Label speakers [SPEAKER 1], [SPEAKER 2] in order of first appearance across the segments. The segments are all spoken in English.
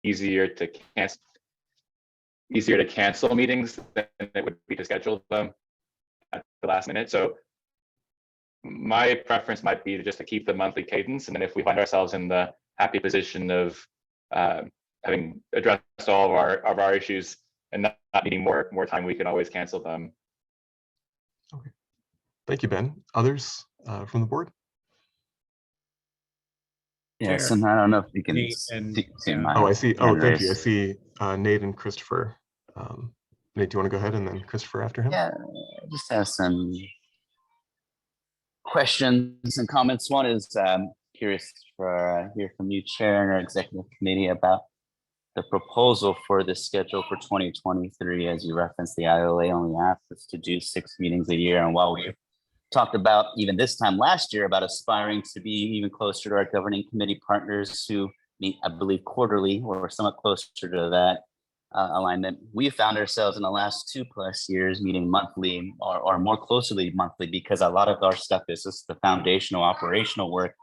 [SPEAKER 1] easier to cancel meetings than it would be to schedule them at the last minute. So my preference might be just to keep the monthly cadence, and then if we find ourselves in the happy position of having addressed all of our issues and not needing more time, we can always cancel them.
[SPEAKER 2] Okay, thank you, Ben. Others from the board?
[SPEAKER 3] Yes, and I don't know if you can see my.
[SPEAKER 2] Oh, I see. Oh, thank you. I see Nate and Christopher. Nate, do you want to go ahead, and then Christopher after him?
[SPEAKER 3] Yeah, I just have some questions and comments. One is curious for hear from you, Chair, and our executive committee about the proposal for the schedule for 2023. As you referenced, the IOA only asked us to do 6 meetings a year, and while we talked about even this time last year about aspiring to be even closer to our governing committee partners who meet, I believe, quarterly or somewhat closer to that alignment, we found ourselves in the last 2+ years meeting monthly or more closely monthly, because a lot of our stuff is just the foundational operational work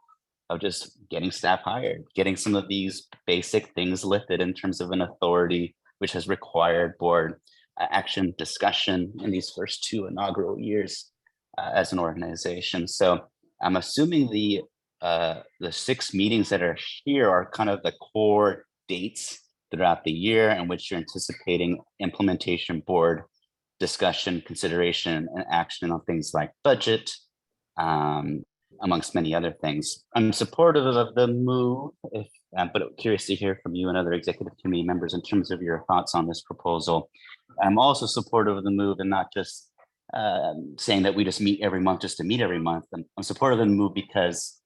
[SPEAKER 3] of just getting staff hired, getting some of these basic things lifted in terms of an authority, which has required board action discussion in these first 2 inaugural years as an organization. So I'm assuming the 6 meetings that are here are kind of the core dates throughout the year in which you're anticipating implementation board discussion, consideration, and action on things like budget, amongst many other things. I'm supportive of the move, but curious to hear from you and other executive committee members in terms of your thoughts on this proposal. I'm also supportive of the move and not just saying that we just meet every month just to meet every month. I'm supportive of the move because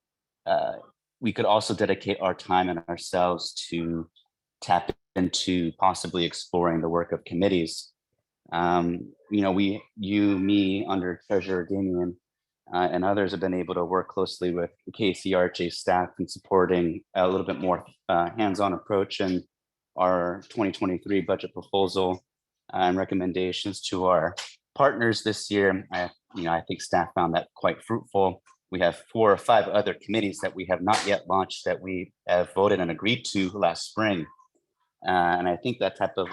[SPEAKER 3] we could also dedicate our time and ourselves to tap into possibly exploring the work of committees. You, me, under Treasurer Damien, and others have been able to work closely with KCRJ staff in supporting a little bit more hands-on approach in our 2023 budget proposal and recommendations to our partners this year. I think staff found that quite fruitful. We have 4 or 5 other committees that we have not yet launched that we have voted and agreed to last spring. And I think that type of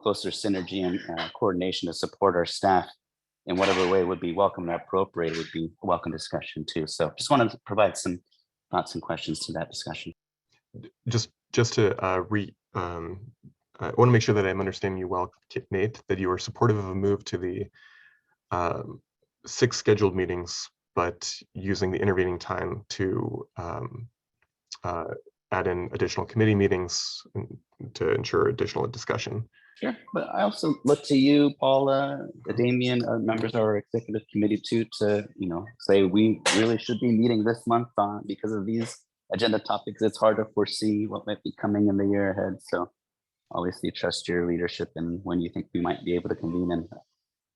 [SPEAKER 3] closer synergy and coordination to support our staff in whatever way would be welcome and appropriate would be a welcome discussion too. So just wanted to provide some thoughts and questions to that discussion.
[SPEAKER 2] Just to I want to make sure that I'm understanding you well, Nate, that you are supportive of a move to the 6 scheduled meetings, but using the intervening time to add in additional committee meetings to ensure additional discussion.
[SPEAKER 3] Sure, but I also look to you, Paula, Damien, members of our executive committee too, to say we really should be meeting this month because of these agenda topics. It's hard to foresee what might be coming in the year ahead. So obviously trust your leadership and when you think we might be able to convene. And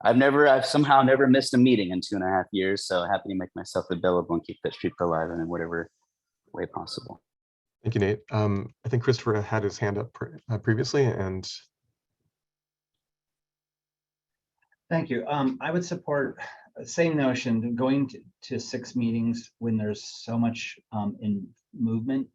[SPEAKER 3] I've somehow never missed a meeting in 2.5 years. So happy to make myself available and keep that streak alive in whatever way possible.
[SPEAKER 2] Thank you, Nate. I think Christopher had his hand up previously, and
[SPEAKER 4] thank you. I would support the same notion. Going to 6 meetings when there's so much in movement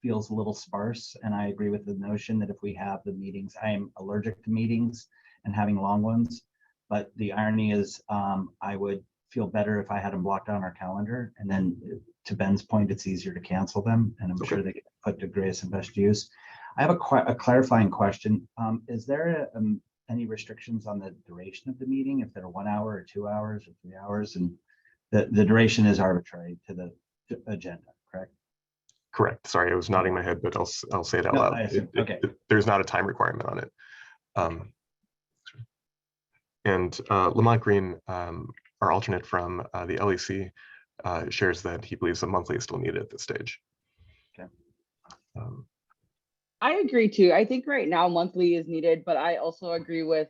[SPEAKER 4] feels a little sparse, and I agree with the notion that if we have the meetings, I am allergic to meetings and having long ones, but the irony is I would feel better if I had them blocked on our calendar, and then to Ben's point, it's easier to cancel them, and I'm sure they get put to greatest and best use. I have a clarifying question. Is there any restrictions on the duration of the meeting, if they're 1 hour or 2 hours or 3 hours? And the duration is arbitrary to the agenda, correct?
[SPEAKER 2] Correct. Sorry, I was nodding my head, but I'll say it out loud.
[SPEAKER 4] Okay.
[SPEAKER 2] There's not a time requirement on it. And Lamont Green, our alternate from the LEC, shares that he believes a monthly is still needed at this stage.
[SPEAKER 4] Okay.
[SPEAKER 5] I agree too. I think right now monthly is needed, but I also agree with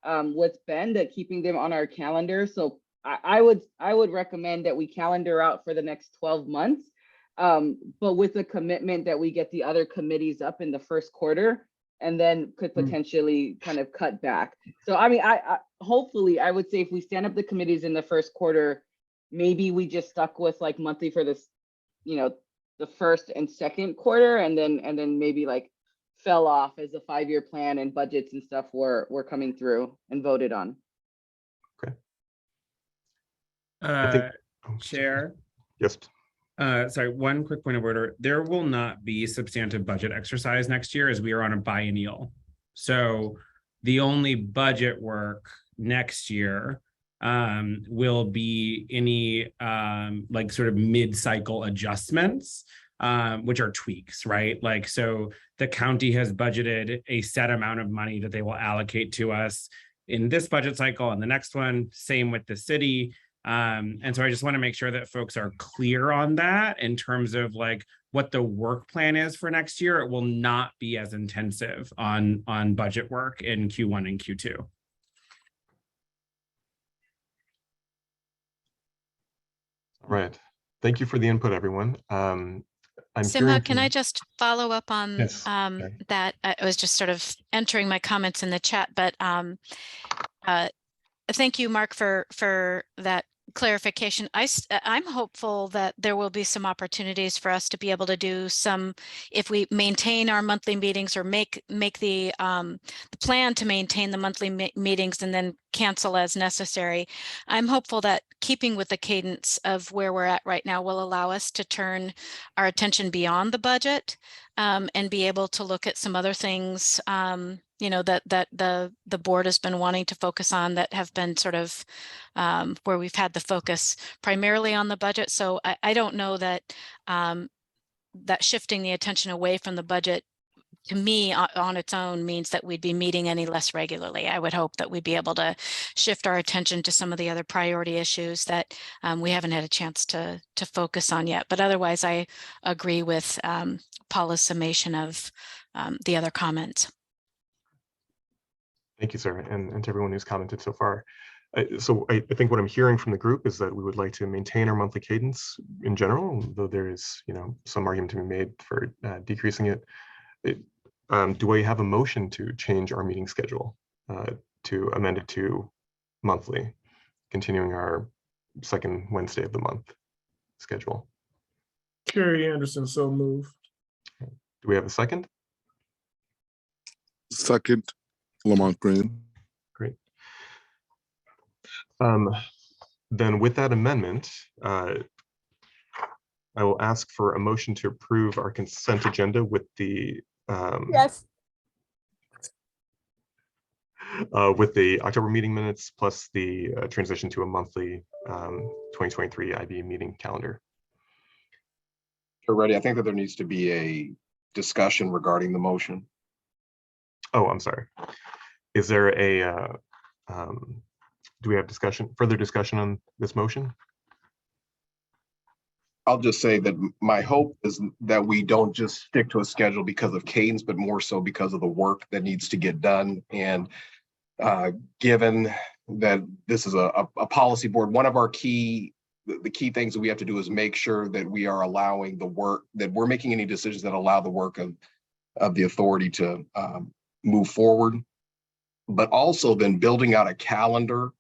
[SPEAKER 5] Ben that keeping them on our calendar. So I would recommend that we calendar out for the next 12 months, but with the commitment that we get the other committees up in the first quarter, and then could potentially kind of cut back. So I mean, I hopefully I would say if we stand up the committees in the first quarter, maybe we just stuck with monthly for this, the first and second quarter, and then maybe fell off as the 5-year plan and budgets and stuff were coming through and voted on.
[SPEAKER 2] I think,
[SPEAKER 6] Chair,
[SPEAKER 2] yes.
[SPEAKER 6] sorry, one quick point of order. There will not be substantive budget exercise next year as we are on a biennial. So the only budget work next year will be any like sort of mid-cycle adjustments, which are tweaks, right? Like, so the county has budgeted a set amount of money that they will allocate to us in this budget cycle and the next one, same with the city. And so I just want to make sure that folks are clear on that in terms of like what the work plan is for next year. It will not be as intensive on budget work in Q1 and Q2.
[SPEAKER 2] All right. Thank you for the input, everyone. I'm
[SPEAKER 7] Simba,
[SPEAKER 2] hearing
[SPEAKER 7] can
[SPEAKER 2] from-
[SPEAKER 7] I just follow up on
[SPEAKER 2] Yes, okay.
[SPEAKER 7] that? I was just sort of entering my comments in the chat, but thank you, Mark, for that clarification. I'm hopeful that there will be some opportunities for us to be able to do some, if we maintain our monthly meetings or make the plan to maintain the monthly meetings and then cancel as necessary. I'm hopeful that keeping with the cadence of where we're at right now will allow us to turn our attention beyond the budget and be able to look at some other things you know, that the board has been wanting to focus on, that have been sort of where we've had the focus primarily on the budget. So I don't know that that shifting the attention away from the budget to me on its own means that we'd be meeting any less regularly. I would hope that we'd be able to shift our attention to some of the other priority issues that we haven't had a chance to focus on yet. But otherwise, I agree with Paula's summation of the other comments.
[SPEAKER 2] Thank you, sir, and to everyone who's commented so far. So I think what I'm hearing from the group is that we would like to maintain our monthly cadence in general, though there is, you know, some argument to be made for decreasing it. Do I have a motion to change our meeting schedule to amend it to monthly, continuing our second Wednesday of the month schedule?
[SPEAKER 8] Carrie Anderson, so move.
[SPEAKER 2] Do we have a second?
[SPEAKER 9] Second, Lamont Green.
[SPEAKER 2] Great. Then with that amendment, I will ask for a motion to approve our consent agenda with the
[SPEAKER 10] Yes.
[SPEAKER 2] with the October meeting minutes plus the transition to a monthly 2023 IB meeting calendar.
[SPEAKER 11] Already, I think that there needs to be a discussion regarding the motion.
[SPEAKER 2] Oh, I'm sorry. Is there a, do we have further discussion on this motion?
[SPEAKER 11] I'll just say that my hope is that we don't just stick to a schedule because of cadence, but more so because of the work that needs to get done. And given that this is a policy board, one of our key things that we have to do is make sure that we are allowing the work, that we're making any decisions that allow the work of the authority to move forward, but also then building out a calendar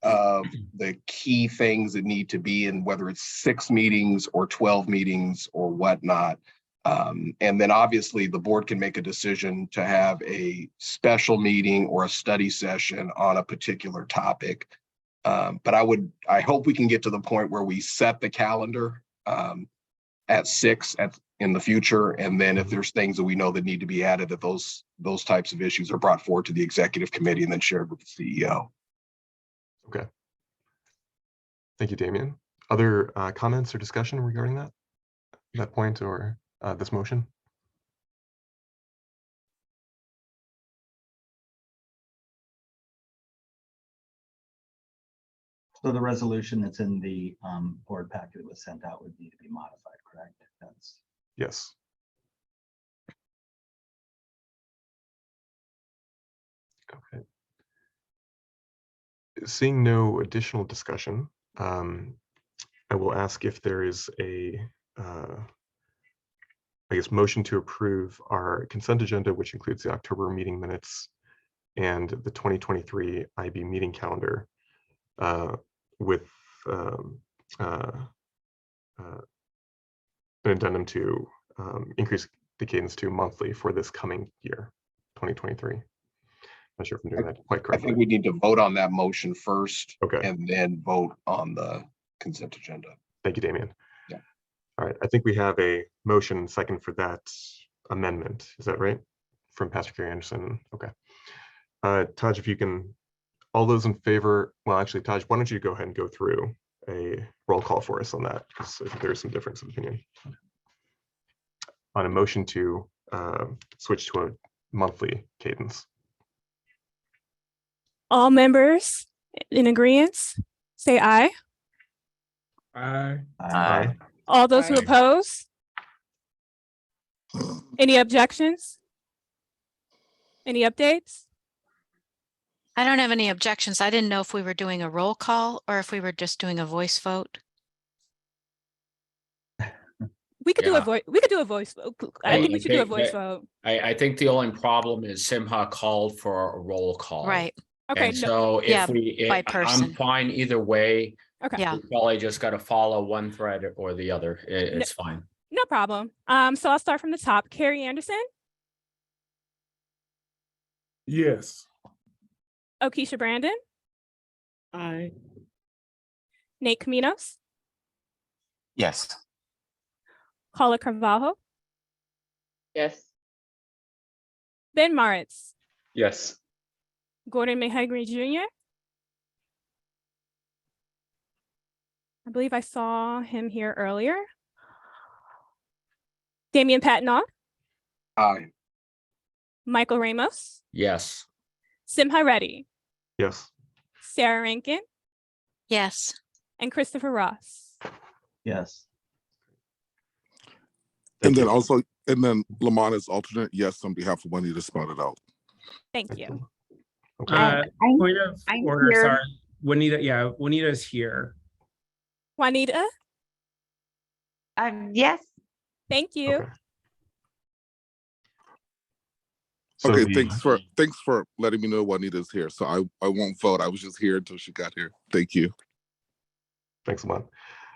[SPEAKER 11] of the key things that need to be in, whether it's 6 meetings or 12 meetings or whatnot. And then obviously the board can make a decision to have a special meeting or a study session on a particular topic. But I hope we can get to the point where we set the calendar at 6 in the future. And then if there's things that we know that need to be added, that those types of issues are brought forward to the executive committee and then shared with the CEO.
[SPEAKER 2] Okay. Thank you, Damien. Other comments or discussion regarding that point or this motion?
[SPEAKER 4] So the resolution that's in the board packet that was sent out would need to be modified, correct? That's
[SPEAKER 2] Yes. Okay. Seeing no additional discussion, I will ask if there is a, I guess, motion to approve our consent agenda, which includes the October meeting minutes and the 2023 IB meeting calendar with an addendum to increase the cadence to monthly for this coming year, 2023. Not sure if I'm doing that quite
[SPEAKER 11] I
[SPEAKER 2] correctly.
[SPEAKER 11] think we need to vote on that motion first.
[SPEAKER 2] Okay.
[SPEAKER 11] And then vote on the consent agenda.
[SPEAKER 2] Thank you, Damian.
[SPEAKER 11] Yeah.
[SPEAKER 2] All right, I think we have a motion second for that amendment. Is that right? From Pastor Carrie Anderson. Okay. Taj, if you can, all those in favor, well, actually, Taj, why don't you go ahead and go through a roll call for us on that, because I think there's some difference of opinion on a motion to switch to a monthly cadence.
[SPEAKER 10] All members in agreement, say aye.
[SPEAKER 8] Aye.
[SPEAKER 2] Aye.
[SPEAKER 10] All those who
[SPEAKER 5] Aye.
[SPEAKER 10] oppose? Any objections? Any updates?
[SPEAKER 7] I don't have any objections. I didn't know if we were doing a roll call or if we were just doing a voice vote.
[SPEAKER 10] We could do a
[SPEAKER 12] Yeah.
[SPEAKER 10] voice. We could do a voice vote. I think we should do a voice vote.
[SPEAKER 12] I think the only problem is Simha called for a roll call.
[SPEAKER 7] Right.
[SPEAKER 10] Okay.
[SPEAKER 12] And
[SPEAKER 10] No,
[SPEAKER 12] so
[SPEAKER 7] Yeah, by
[SPEAKER 12] I'm
[SPEAKER 7] person.
[SPEAKER 12] fine either way.
[SPEAKER 10] okay.
[SPEAKER 7] Yeah.
[SPEAKER 12] We probably just got to follow one thread or the other. It's fine.
[SPEAKER 10] No problem. So I'll start from the top. Carrie Anderson,
[SPEAKER 8] Yes.
[SPEAKER 10] Okisha Brandon,
[SPEAKER 8] Aye.
[SPEAKER 10] Nate Caminos,
[SPEAKER 3] Yes.
[SPEAKER 10] Paula Carvalho,
[SPEAKER 5] Yes.
[SPEAKER 10] Ben Moritz,
[SPEAKER 1] Yes.
[SPEAKER 10] Gordon Mayhegre Jr. I believe I saw him here earlier. Damian Patnoff,
[SPEAKER 11] Aye.
[SPEAKER 10] Michael Ramos,
[SPEAKER 12] Yes.
[SPEAKER 10] Simha Reddy,
[SPEAKER 2] Yes.
[SPEAKER 10] Sarah Rankin,
[SPEAKER 7] Yes.
[SPEAKER 10] and Christopher Ross.
[SPEAKER 4] Yes.
[SPEAKER 9] And
[SPEAKER 2] Thank
[SPEAKER 9] then
[SPEAKER 2] you.
[SPEAKER 9] also, and then Lamont is alternate yes on behalf of Juanita spelled it out.
[SPEAKER 10] Thank you.
[SPEAKER 2] Okay.
[SPEAKER 6] Point of
[SPEAKER 13] I'm
[SPEAKER 6] order,
[SPEAKER 13] here.
[SPEAKER 6] sorry. Juanita, yeah, Juanita's here.
[SPEAKER 10] Juanita,
[SPEAKER 13] Yes.
[SPEAKER 10] thank you.
[SPEAKER 2] Okay. So
[SPEAKER 9] Okay,
[SPEAKER 2] the-
[SPEAKER 9] thanks for letting me know Juanita's here. So I won't vote. I was just here until she got here. Thank you.
[SPEAKER 2] Thanks a lot.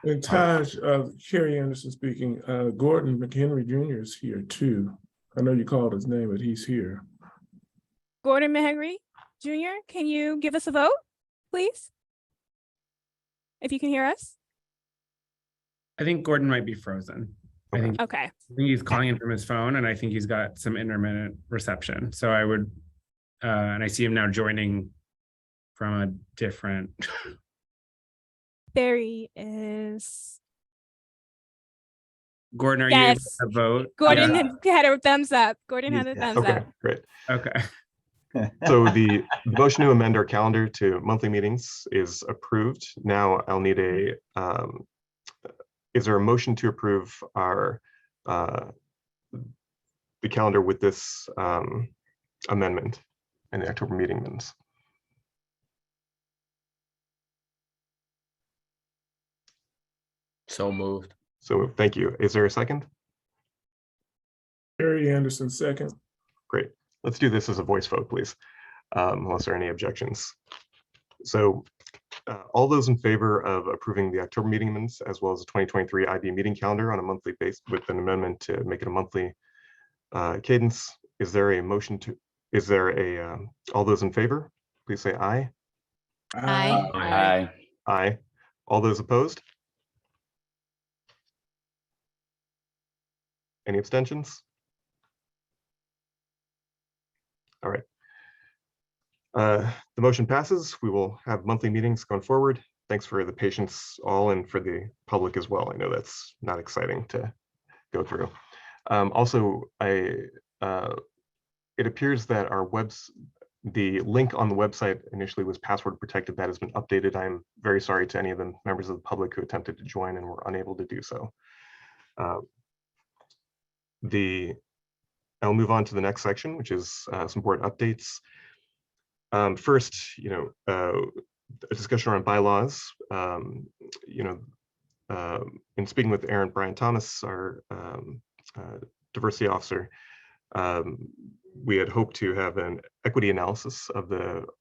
[SPEAKER 8] And Taj, Carrie Anderson speaking, Gordon McHenry Jr. is here too. I know you called his name, but he's here.
[SPEAKER 10] Gordon Mayhegre Jr., can you give us a vote, please? If you can hear us.
[SPEAKER 6] I think Gordon might be frozen. I think
[SPEAKER 10] Okay.
[SPEAKER 6] he's calling in from his phone, and I think he's got some intermittent reception. So I would, and I see him now joining from a different.
[SPEAKER 10] There he is.
[SPEAKER 6] Gordon, are you able
[SPEAKER 10] Yes.
[SPEAKER 6] to vote?
[SPEAKER 10] Gordon
[SPEAKER 6] Yeah.
[SPEAKER 10] had a thumbs up. Gordon had a
[SPEAKER 4] Yes.
[SPEAKER 10] thumbs
[SPEAKER 2] Okay,
[SPEAKER 10] up.
[SPEAKER 2] great.
[SPEAKER 6] Okay.
[SPEAKER 2] So the motion to amend our calendar to monthly meetings is approved. Now I'll need a, is there a motion to approve our, the calendar with this amendment in the October meeting minutes?
[SPEAKER 12] So moved.
[SPEAKER 2] So thank you. Is there a second?
[SPEAKER 8] Carrie Anderson, second.
[SPEAKER 2] Great. Let's do this as a voice vote, please, unless there are any objections. So all those in favor of approving the October meeting minutes as well as the 2023 IB meeting calendar on a monthly basis with an amendment to make it a monthly cadence, is there a motion to, is there a, all those in favor, please say aye.
[SPEAKER 7] Aye.
[SPEAKER 3] Aye.
[SPEAKER 2] Aye. All those opposed? Any abstentions? All right. The motion passes. We will have monthly meetings going forward. Thanks for the patience all and for the public as well. I know that's not exciting to go through. Also, it appears that our the link on the website initially was password protected. That has been updated. I'm very sorry to any of the members of the public who attempted to join and were unable to do so. I'll move on to the next section, which is some board updates. First, a discussion around bylaws. In speaking with Aaron Brian Thomas, our diversity officer, we had hoped to have an equity analysis of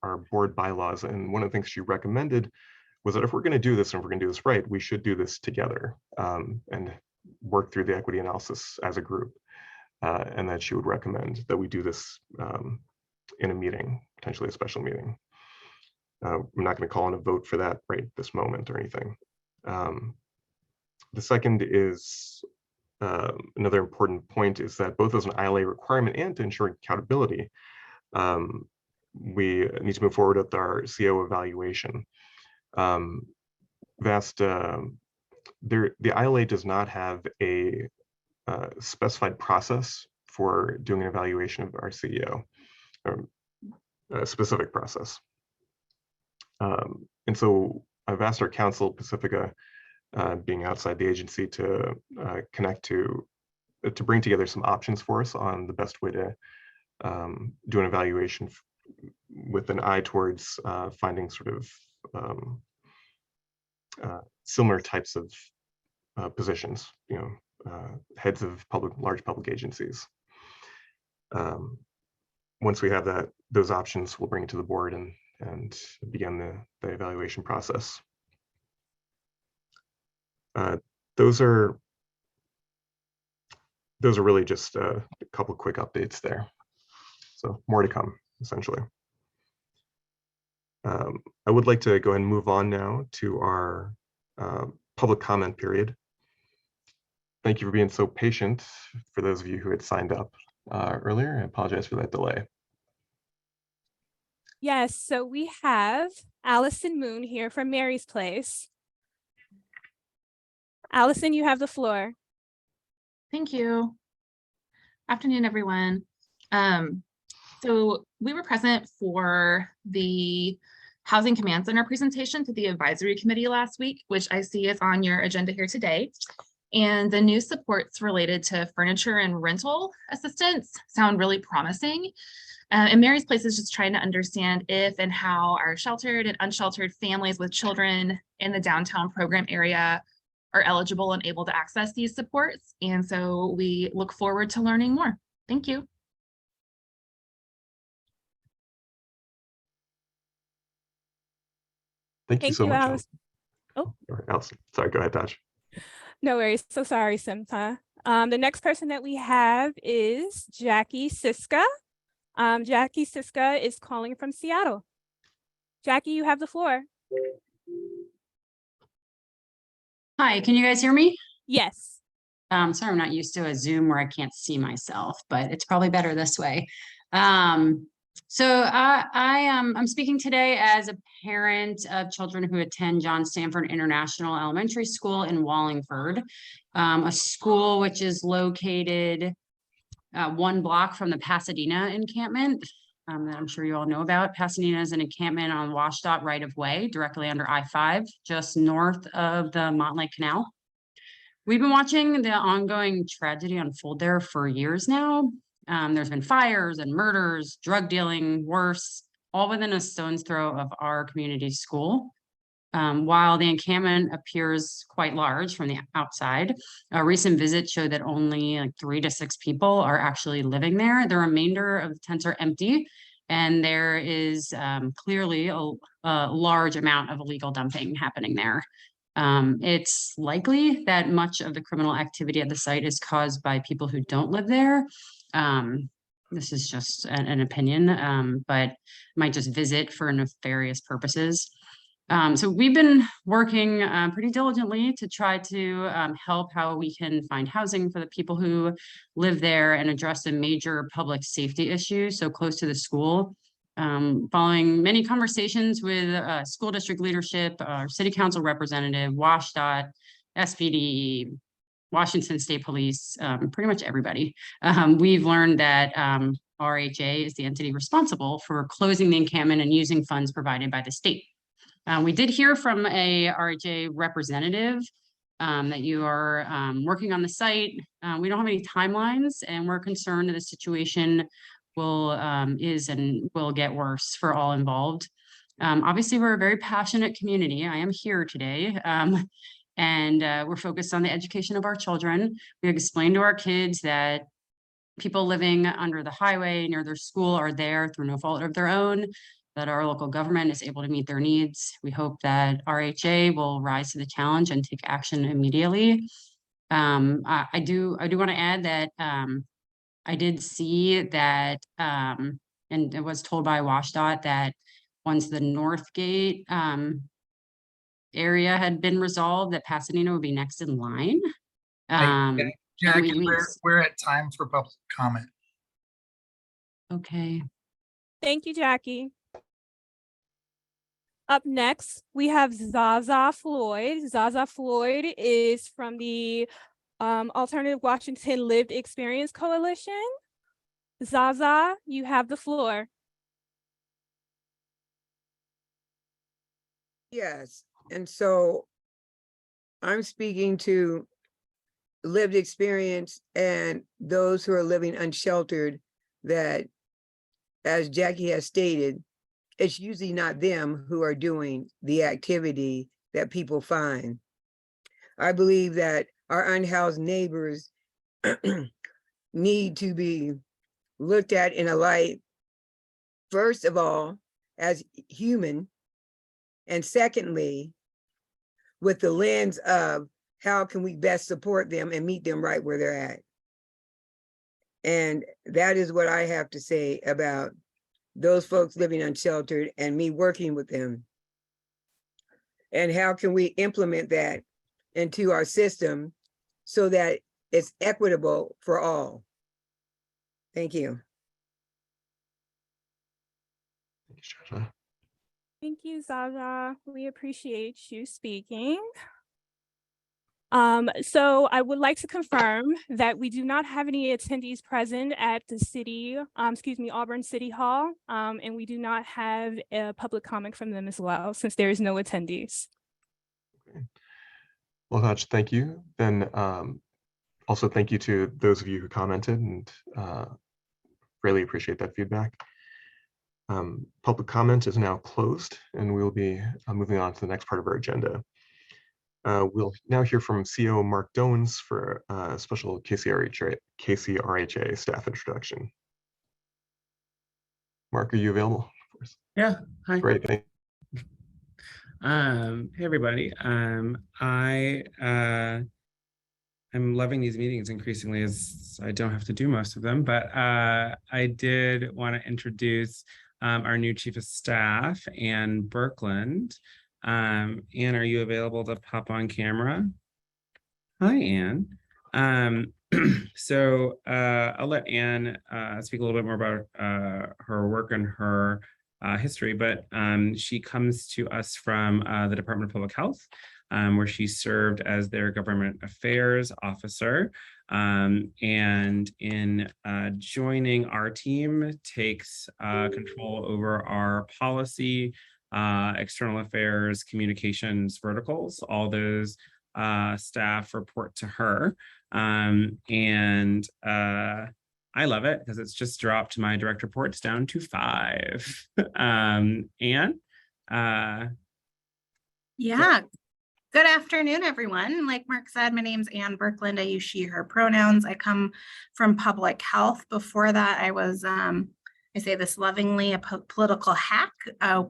[SPEAKER 2] our board bylaws. And one of the things she recommended was that if we're going to do this and if we're going to do this right, we should do this together and work through the equity analysis as a group. and that she would recommend that we do this in a meeting, potentially a special meeting. I'm not going to call in a vote for that right this moment or anything. The second is another important point is that both as an ILA requirement and to ensure accountability, we need to move forward with our CO evaluation. The ILA does not have a specified process for doing an evaluation of our CEO, or a specific process. And so I've asked our council, Pacifica, being outside the agency, to connect to bring together some options for us on the best way to do an evaluation with an eye towards finding sort of similar types of positions, heads of large public agencies. Once we have those options, we'll bring it to the board and begin the evaluation process. Those are really just a couple quick updates there. So more to come, essentially. I would like to go ahead and move on now to our public comment period. Thank you for being so patient for those of you who had signed up earlier. I apologize for that delay.
[SPEAKER 10] Yes, so we have Allison Moon here from Mary's Place. Allison, you have the floor.
[SPEAKER 13] Thank you. Afternoon, everyone. So we were present for the Housing Command Center presentation to the advisory committee last week, which I see is on your agenda here today. And the new supports related to furniture and rental assistance sound really promising. And Mary's Place is just trying to understand if and how our sheltered and unsheltered families with children in the downtown program area are eligible and able to access these supports. And so we look forward to learning more. Thank you.
[SPEAKER 2] Thank you so much,
[SPEAKER 10] Allison.
[SPEAKER 2] Oh, Allison. Sorry, go ahead, Taj.
[SPEAKER 10] No worries. So sorry, Simha. The next person that we have is Jackie Siska. Jackie Siska is calling from Seattle. Jackie, you have the floor.
[SPEAKER 14] Hi, can you guys hear me?
[SPEAKER 10] Yes.
[SPEAKER 14] Sorry, I'm not used to a Zoom where I can't see myself, but it's probably better this way. I'm speaking today as a parent of children who attend John Stanford International Elementary School in Wallingford, a school which is located 1 block from the Pasadena encampment that I'm sure you all know about. Pasadena is an encampment on WashDOT right-of-way directly under I-5, just north of the Montlake Canal. We've been watching the ongoing tragedy unfold there for years now. There's been fires and murders, drug dealing, worse, all within a stone's throw of our community school. While the encampment appears quite large from the outside, a recent visit showed that only like 3 to 6 people are actually living there. The remainder of the tents are empty, and there is clearly a large amount of illegal dumping happening there. It's likely that much of the criminal activity at the site is caused by people who don't live there. This is just an opinion, but might just visit for nefarious purposes. So we've been working pretty diligently to try to help how we can find housing for the people who live there and address a major public safety issue so close to the school. Following many conversations with school district leadership, our city council representative, WashDOT, SPD, Washington State Police, pretty much everybody, we've learned that RHA is the entity responsible for closing the encampment and using funds provided by the state. We did hear from a RHA representative that you are working on the site. We don't have any timelines, and we're concerned that the situation is and will get worse for all involved. Obviously, we're a very passionate community. I am here today, and we're focused on the education of our children. We explained to our kids that people living under the highway near their school are there through no fault of their own, that our local government is able to meet their needs. We hope that RHA will rise to the challenge and take action immediately. I do want to add that I did see that, and it was told by WashDOT that once the Northgate area had been resolved, that Pasadena would be next in line. And
[SPEAKER 15] Jackie,
[SPEAKER 14] we
[SPEAKER 15] we're at time for public comment.
[SPEAKER 14] okay.
[SPEAKER 10] Thank you, Jackie. Up next, we have Zaza Floyd. Zaza Floyd is from the Alternative Washington Lived Experience Coalition. Zaza, you have the floor.
[SPEAKER 16] Yes, and so I'm speaking to lived experience and those who are living unsheltered that, as Jackie has stated, it's usually not them who are doing the activity that people find. I believe that our unhoused neighbors need to be looked at in a light, first of all, as human, and secondly, with the lens of how can we best support them and meet them right where they're at. And that is what I have to say about those folks living unsheltered and me working with them. And how can we implement that into our system so that it's equitable for all? Thank you.
[SPEAKER 10] Thank you, Zaza. We appreciate you speaking. So I would like to confirm that we do not have any attendees present at the city, Auburn City Hall, and we do not have a public comment from them as well, since there is no attendees.
[SPEAKER 2] Okay. Well, Hutch, thank you. Then also thank you to those of you who commented, and really appreciate that feedback. Public comment is now closed, and we'll be moving on to the next part of our agenda. We'll now hear from CO Mark Doans for a special KCRHA staff introduction. Mark, are you available?
[SPEAKER 6] Yeah, hi.
[SPEAKER 2] Great, thank you.
[SPEAKER 6] Hey everybody. I'm loving these meetings increasingly as I don't have to do most of them, but I did want to introduce our new Chief of Staff, Ann Birkland. Ann, are you available to pop on camera? Hi, Ann. So I'll let Ann speak a little bit more about her work and her history, but she comes to us from the Department of Public Health, where she served as their government affairs officer, and in joining our team takes control over our policy, external affairs, communications verticals. All those staff report to her, and I love it because it's just dropped my direct reports down to 5. Ann?
[SPEAKER 17] Yeah. Good afternoon, everyone. Like Mark said, my name's Ann Birkland. I use she, her pronouns. I come from public health. Before that, I was, I say this lovingly, a political hack,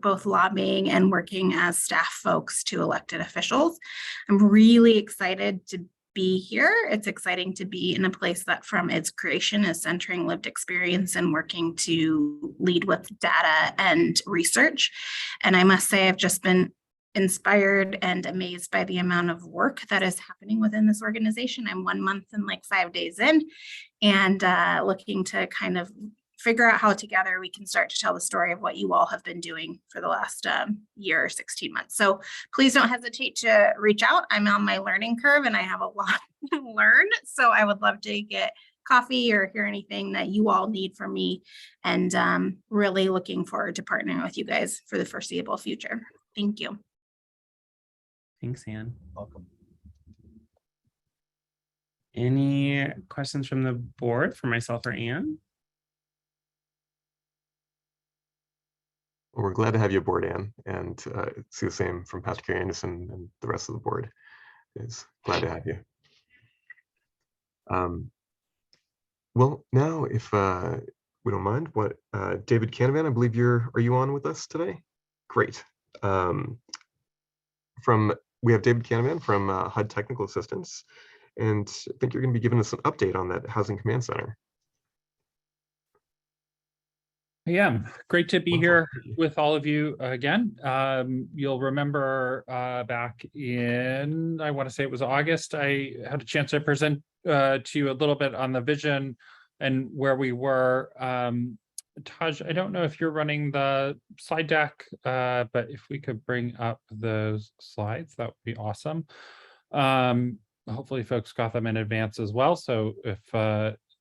[SPEAKER 17] both lobbying and working as staff folks to elected officials. I'm really excited to be here. It's exciting to be in a place that from its creation is centering lived experience and working to lead with data and research. And I must say, I've just been inspired and amazed by the amount of work that is happening within this organization. I'm 1 month and like 5 days in, and looking to kind of figure out how together we can start to tell the story of what you all have been doing for the last year or 16 months. So please don't hesitate to reach out. I'm on my learning curve and I have a lot to learn. So I would love to get coffee or hear anything that you all need from me, and really looking forward to partnering with you guys for the foreseeable future. Thank you.
[SPEAKER 6] Thanks, Ann.
[SPEAKER 4] Welcome.
[SPEAKER 6] Any questions from the board for myself or Ann?
[SPEAKER 2] Well, we're glad to have you aboard, Ann, and see the same from Patrick Anderson and the rest of the board. Is glad to have you. Well, now, if we don't mind, what David Canavan, I believe are you on with us today? Great. We have David Canavan from HUD Technical Assistance, and I think you're going to be giving us an update on that Housing Command Center.
[SPEAKER 18] Yeah, great to be here with all of you again. You'll remember back in, I want to say it was August, I had a chance to present to you a little bit on the vision and where we were. Taj, I don't know if you're running the slide deck, but if we could bring up those slides, that would be awesome. Hopefully folks got them in advance as well. So if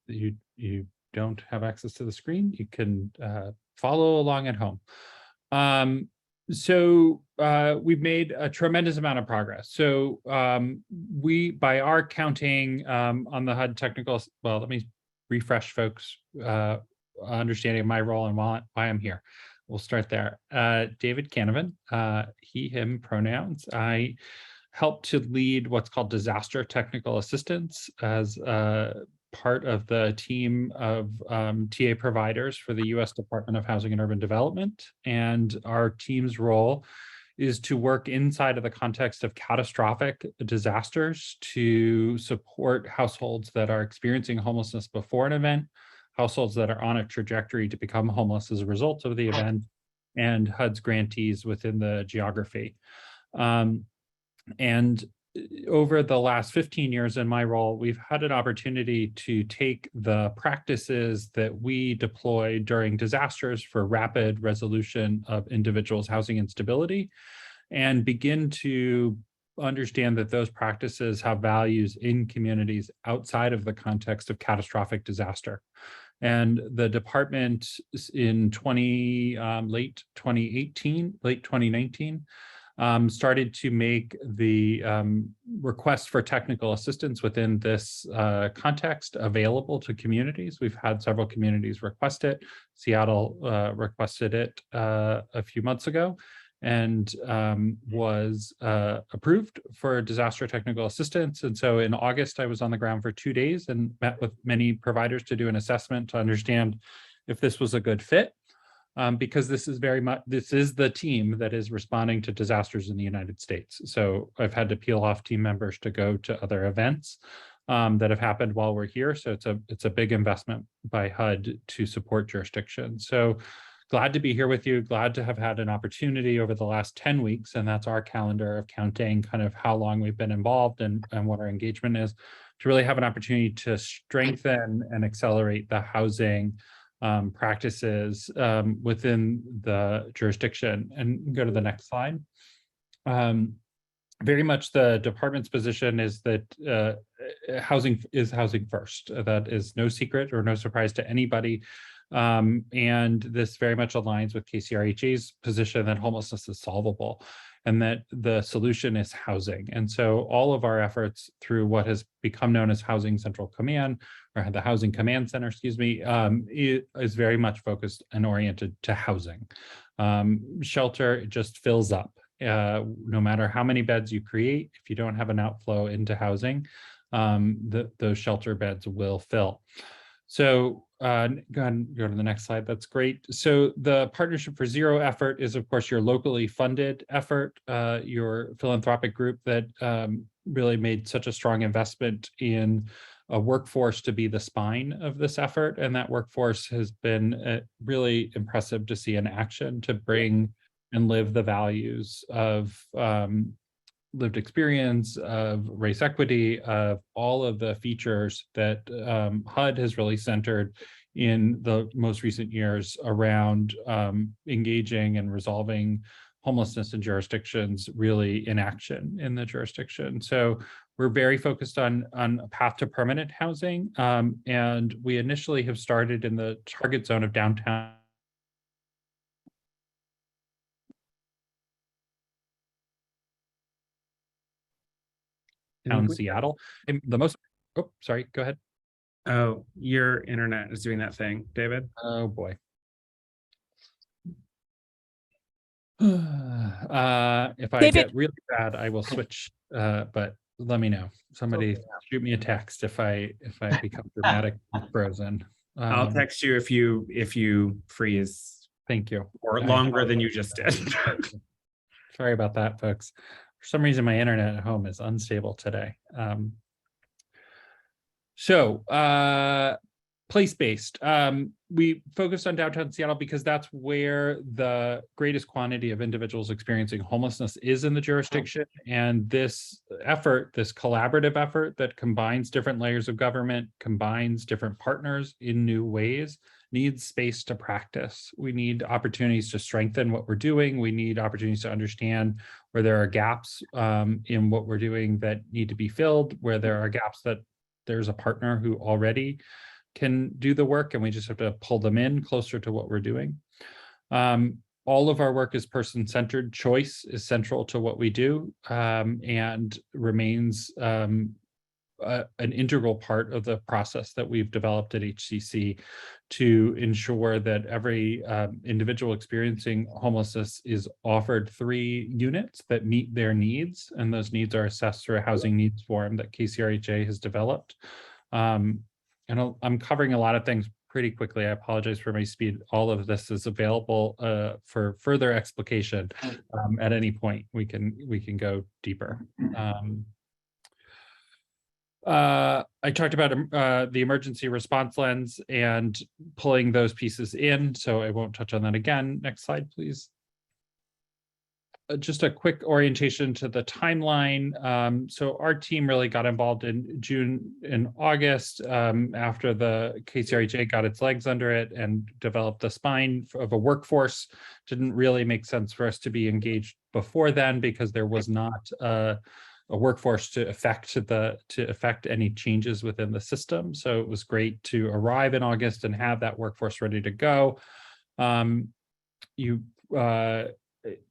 [SPEAKER 18] you don't have access to the screen, you can follow along at home. We've made a tremendous amount of progress. So by our counting on the HUD technical, well, let me refresh folks' understanding of my role and why I'm here. We'll start there. David Canavan, he, him pronouns. I help to lead what's called disaster technical assistance as part of the team of TA providers for the U.S. Department of Housing and Urban Development. And our team's role is to work inside of the context of catastrophic disasters to support households that are experiencing homelessness before an event, households that are on a trajectory to become homeless as a result of the event, and HUD's grantees within the geography. And over the last 15 years in my role, we've had an opportunity to take the practices that we deploy during disasters for rapid resolution of individuals' housing instability and begin to understand that those practices have values in communities outside of the context of catastrophic disaster. And the department in late 2019, started to make the request for technical assistance within this context available to communities. We've had several communities request it. Seattle requested it a few months ago and was approved for disaster technical assistance. And so in August, I was on the ground for 2 days and met with many providers to do an assessment to understand if this was a good fit. Because this is the team that is responding to disasters in the United States. So I've had to peel off team members to go to other events that have happened while we're here. So it's a big investment by HUD to support jurisdictions. So glad to be here with you, glad to have had an opportunity over the last 10 weeks, and that's our calendar of counting kind of how long we've been involved and what our engagement is, to really have an opportunity to strengthen and accelerate the housing practices within the jurisdiction. And go to the next slide. Very much the department's position is that housing is housing first. That is no secret or no surprise to anybody. And this very much aligns with KCRHA's position that homelessness is solvable and that the solution is housing. And so all of our efforts through what has become known as Housing Central Command, or the Housing Command Center, excuse me, is very much focused and oriented to housing. Shelter just fills up. No matter how many beds you create, if you don't have an outflow into housing, those shelter beds will fill. So go ahead and go to the next slide. That's great. So the Partnership for Zero effort is, of course, your locally funded effort, your philanthropic group that really made such a strong investment in a workforce to be the spine of this effort. And that workforce has been really impressive to see in action to bring and live the values of lived experience, of race equity, of all of the features that HUD has really centered in the most recent years around engaging and resolving homelessness in jurisdictions really in action in the jurisdiction. So we're very focused on a path to permanent housing. And we initially have started in the target zone of downtown Seattle. And the most, oh, sorry, go ahead.
[SPEAKER 6] Oh, your internet is doing that thing, David.
[SPEAKER 18] Oh boy. If I get really bad, I will switch, but let me know. Somebody shoot me a text if I become dramatic frozen.
[SPEAKER 6] I'll text you if you freeze.
[SPEAKER 18] Thank you.
[SPEAKER 6] Or longer than you just did.
[SPEAKER 18] Sorry about that, folks. For some reason, my internet at home is unstable today. Place-based. We focused on downtown Seattle because that's where the greatest quantity of individuals experiencing homelessness is in the jurisdiction. And this effort, this collaborative effort that combines different layers of government, combines different partners in new ways, needs space to practice. We need opportunities to strengthen what we're doing. We need opportunities to understand where there are gaps in what we're doing that need to be filled, where there are gaps that there's a partner who already can do the work and we just have to pull them in closer to what we're doing. All of our work is person-centered. Choice is central to what we do and remains an integral part of the process that we've developed at HCC to ensure that every individual experiencing homelessness is offered 3 units that meet their needs, and those needs are assessed through a housing needs form that KCRHA has developed. And I'm covering a lot of things pretty quickly. I apologize for my speed. All of this is available for further explication at any point. We can go deeper. I talked about the emergency response lens and pulling those pieces in, so I won't touch on that again. Next slide, please. Just a quick orientation to the timeline. So our team really got involved in June and August after the KCRHA got its legs under it and developed the spine of a workforce. Didn't really make sense for us to be engaged before then because there was not a workforce to affect any changes within the system. So it was great to arrive in August and have that workforce ready to go.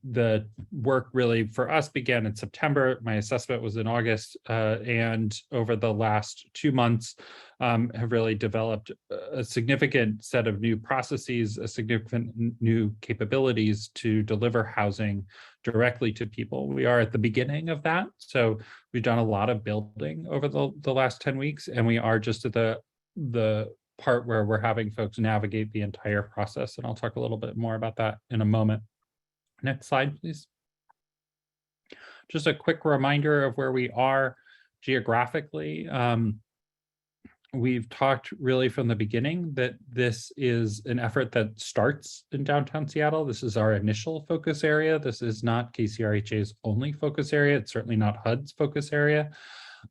[SPEAKER 18] The work really for us began in September. My assessment was in August, and over the last 2 months have really developed a significant set of new processes, a significant new capabilities to deliver housing directly to people. We are at the beginning of that. So we've done a lot of building over the last 10 weeks, and we are just at the part where we're having folks navigate the entire process. And I'll talk a little bit more about that in a moment. Next slide, please. Just a quick reminder of where we are geographically. We've talked really from the beginning that this is an effort that starts in downtown Seattle. This is our initial focus area. This is not KCRHA's only focus area. It's certainly not HUD's focus area.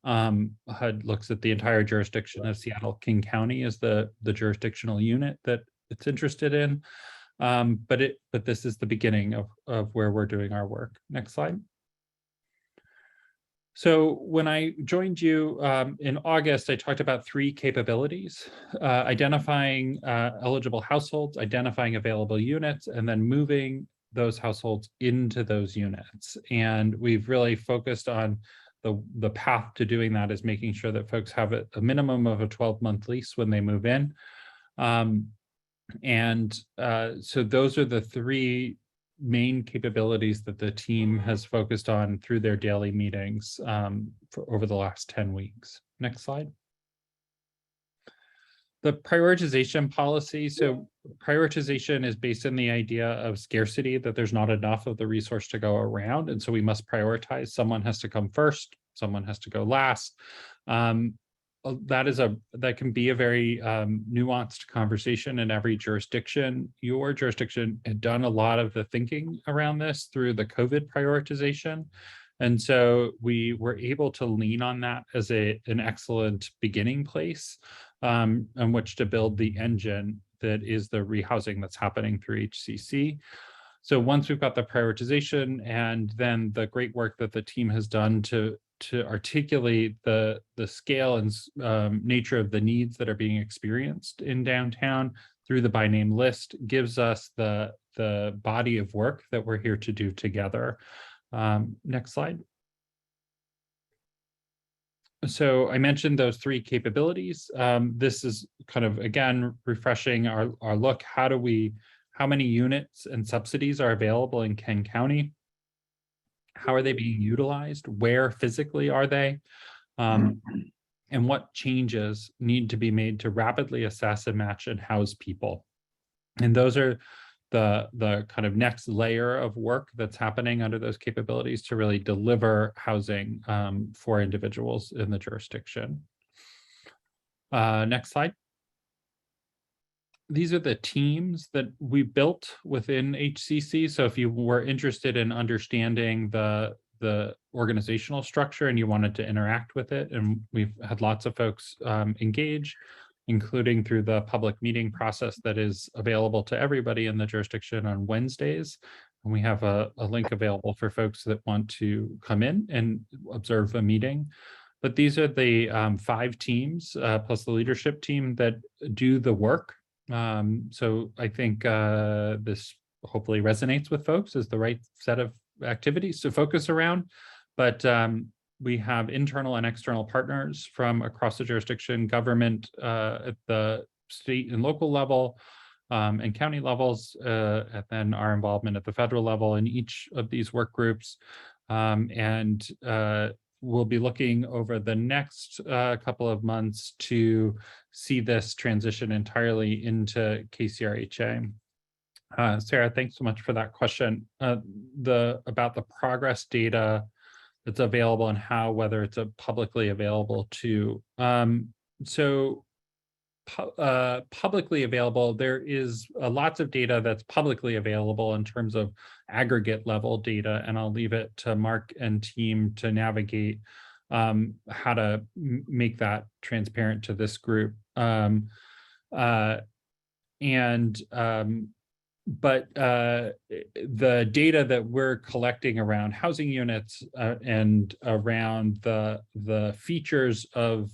[SPEAKER 18] HUD looks at the entire jurisdiction of Seattle. King County is the jurisdictional unit that it's interested in. But this is the beginning of where we're doing our work. Next slide. So when I joined you in August, I talked about 3 capabilities: identifying eligible households, identifying available units, and then moving those households into those units. And we've really focused on the path to doing that is making sure that folks have a minimum of a 12-month lease when they move in. So those are the 3 main capabilities that the team has focused on through their daily meetings for over the last 10 weeks. Next slide. The prioritization policy. So prioritization is based on the idea of scarcity, that there's not enough of the resource to go around. And so we must prioritize. Someone has to come first, someone has to go last. That can be a very nuanced conversation in every jurisdiction. Your jurisdiction had done a lot of the thinking around this through the COVID prioritization. And so we were able to lean on that as an excellent beginning place on which to build the engine that is the rehousing that's happening through HCC. So once we've got the prioritization and then the great work that the team has done to articulate the scale and nature of the needs that are being experienced in downtown through the by name list gives us the body of work that we're here to do together. Next slide. So I mentioned those 3 capabilities. This is kind of, again, refreshing our look. How many units and subsidies are available in King County? How are they being utilized? Where physically are they? And what changes need to be made to rapidly assess and match and house people? And those are the kind of next layer of work that's happening under those capabilities to really deliver housing for individuals in the jurisdiction. Next slide. these are the teams that we built within HCC. So if you were interested in understanding the organizational structure and you wanted to interact with it, and we've had lots of folks engage, including through the public meeting process that is available to everybody in the jurisdiction on Wednesdays. And we have a link available for folks that want to come in and observe a meeting. But these are the 5 teams plus the leadership team that do the work. So I think this hopefully resonates with folks as the right set of activities to focus around. But we have internal and external partners from across the jurisdiction, government at the state and local level, and county levels, and then our involvement at the federal level in each of these work groups. We'll be looking over the next couple of months to see this transition entirely into KCRHA. Sarah, thanks so much for that question. About the progress data that's available and how, whether it's publicly available to. Publicly available, there is lots of data that's publicly available in terms of aggregate level data, and I'll leave it to Mark and team to navigate how to make that transparent to this group. But the data that we're collecting around housing units and around the features of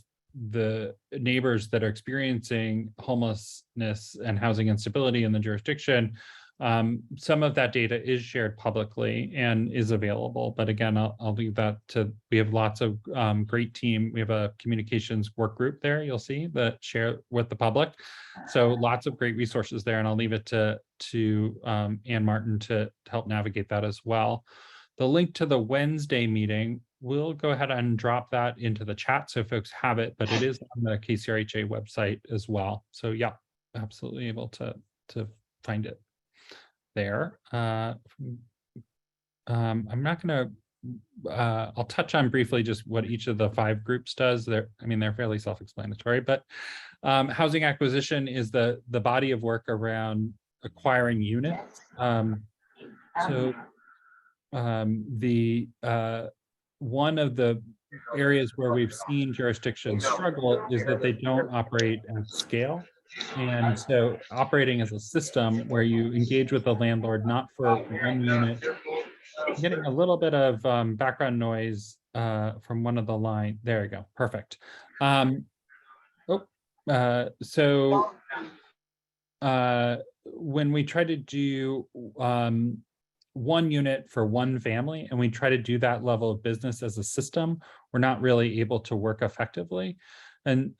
[SPEAKER 18] the neighbors that are experiencing homelessness and housing instability in the jurisdiction, some of that data is shared publicly and is available. But again, I'll leave that to, we have lots of great team. We have a communications work group there, you'll see, that share with the public. So lots of great resources there, and I'll leave it to Ann Martin to help navigate that as well. The link to the Wednesday meeting, we'll go ahead and drop that into the chat so folks have it, but it is on the KCRHA website as well. So yeah, absolutely able to find it there. I'm not going to, I'll touch on briefly just what each of the 5 groups does. They're fairly self-explanatory, but housing acquisition is the body of work around acquiring units. One of the areas where we've seen jurisdictions struggle is that they don't operate at scale. And so operating as a system where you engage with the landlord, not for one unit. I'm getting a little bit of background noise from one of the line. There we go. Perfect. When we try to do one unit for one family, and we try to do that level of business as a system, we're not really able to work effectively. And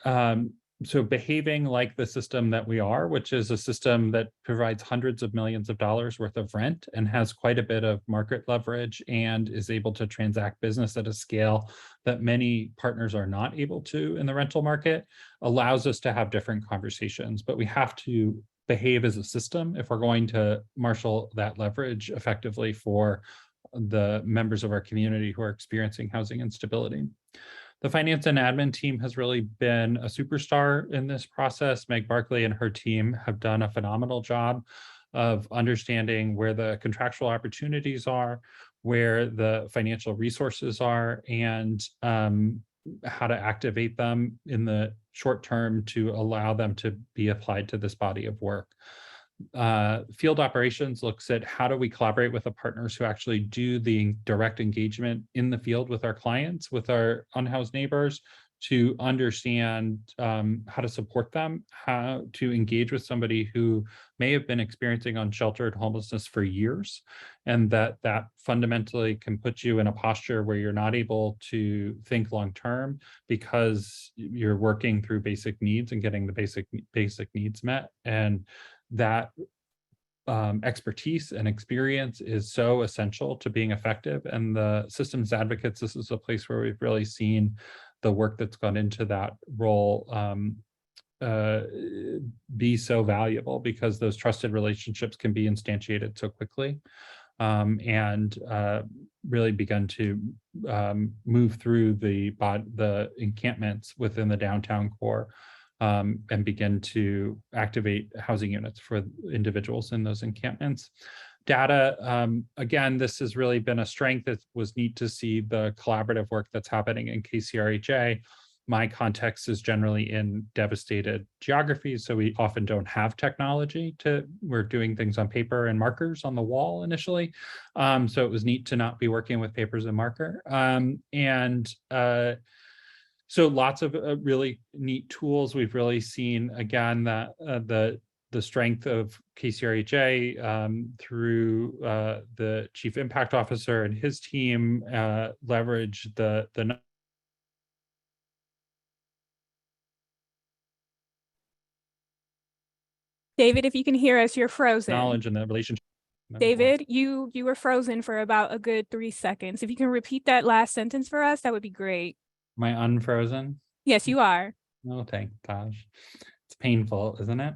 [SPEAKER 18] so behaving like the system that we are, which is a system that provides hundreds of millions of dollars worth of rent and has quite a bit of market leverage and is able to transact business at a scale that many partners are not able to in the rental market, allows us to have different conversations. But we have to behave as a system if we're going to marshal that leverage effectively for the members of our community who are experiencing housing instability. The finance and admin team has really been a superstar in this process. Meg Barkley and her team have done a phenomenal job of understanding where the contractual opportunities are, where the financial resources are, and how to activate them in the short term to allow them to be applied to this body of work. Field operations looks at how do we collaborate with the partners who actually do the direct engagement in the field with our clients, with our unhoused neighbors, to understand how to support them, how to engage with somebody who may have been experiencing unsheltered homelessness for years, and that fundamentally can put you in a posture where you're not able to think long-term because you're working through basic needs and getting the basic needs met. And that expertise and experience is so essential to being effective. And the systems advocates, this is a place where we've really seen the work that's gone into that role be so valuable, because those trusted relationships can be instantiated so quickly, and really begun to move through the encampments within the downtown core and begin to activate housing units for individuals in those encampments. Data, again, this has really been a strength. It was neat to see the collaborative work that's happening in KCRHA. My context is generally in devastated geographies, so we often don't have technology we're doing things on paper and markers on the wall initially. So it was neat to not be working with papers and marker. So lots of really neat tools. We've really seen, again, that the strength of KCRHA through the Chief Impact Officer and his team leverage the
[SPEAKER 10] David, if you can hear us, you're frozen.
[SPEAKER 18] knowledge and the relationship.
[SPEAKER 10] David, you were frozen for about a good 3 seconds. If you can repeat that last sentence for us, that would be great.
[SPEAKER 18] Am I unfrozen?
[SPEAKER 10] Yes, you are.
[SPEAKER 18] Oh, thank gosh. It's painful, isn't it?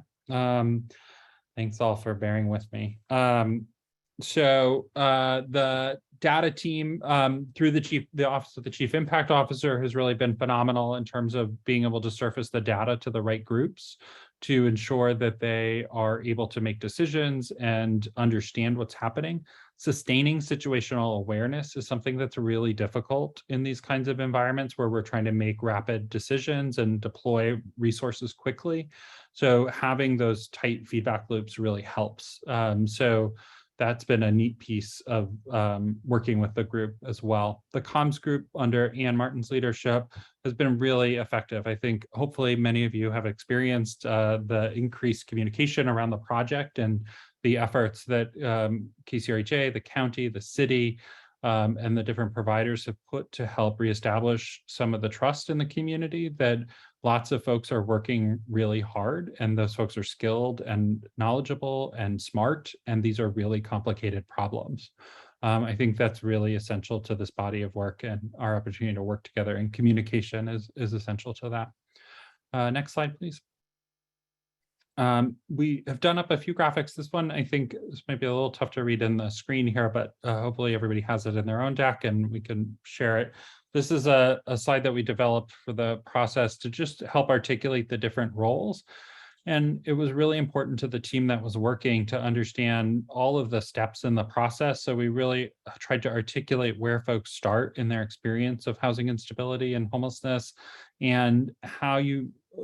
[SPEAKER 18] Thanks all for bearing with me. So the data team through the Office of the Chief Impact Officer has really been phenomenal in terms of being able to surface the data to the right groups to ensure that they are able to make decisions and understand what's happening. Sustaining situational awareness is something that's really difficult in these kinds of environments where we're trying to make rapid decisions and deploy resources quickly. So having those tight feedback loops really helps. So that's been a neat piece of working with the group as well. The comms group under Ann Martin's leadership has been really effective. I think hopefully many of you have experienced the increased communication around the project and the efforts that KCRHA, the county, the city, and the different providers have put to help reestablish some of the trust in the community, that lots of folks are working really hard, and those folks are skilled and knowledgeable and smart, and these are really complicated problems. I think that's really essential to this body of work, and our opportunity to work together, and communication is essential to that. Next slide, please. We have done up a few graphics. This one, I think, this might be a little tough to read in the screen here, but hopefully everybody has it in their own deck and we can share it. This is a slide that we developed for the process to just help articulate the different roles. And it was really important to the team that was working to understand all of the steps in the process. So we really tried to articulate where folks start in their experience of housing instability and homelessness, and how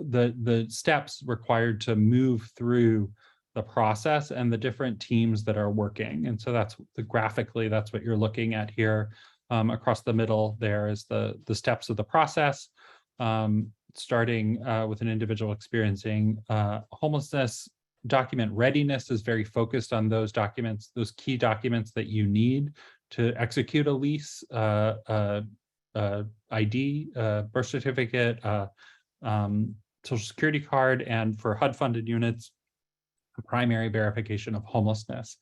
[SPEAKER 18] the steps required to move through the process and the different teams that are working. And so that's graphically, that's what you're looking at here. Across the middle, there is the steps of the process, starting with an individual experiencing homelessness. Document readiness is very focused on those documents, those key documents that you need to execute a lease, ID, birth certificate, Social Security card, and for HUD-funded units, a primary verification of homelessness.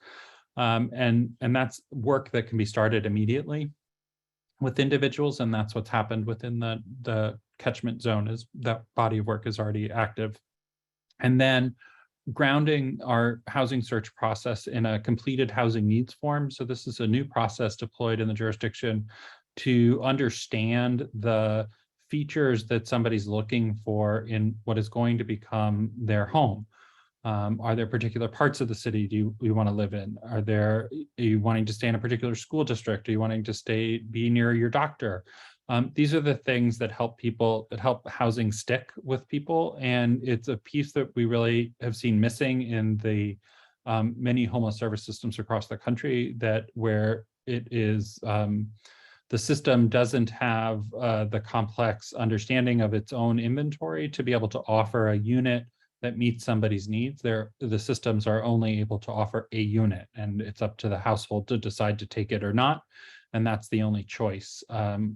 [SPEAKER 18] And that's work that can be started immediately with individuals, and that's what's happened within the catchment zone, is that body of work is already active. And then grounding our housing search process in a completed housing needs form. So this is a new process deployed in the jurisdiction to understand the features that somebody's looking for in what is going to become their home. Are there particular parts of the city do you want to live in? Are you wanting to stay in a particular school district? Are you wanting to be near your doctor? These are the things that help housing stick with people. And it's a piece that we really have seen missing in the many homeless service systems across the country, where it is, the system doesn't have the complex understanding of its own inventory to be able to offer a unit that meets somebody's needs. The systems are only able to offer a unit, and it's up to the household to decide to take it or not. And that's the only choice.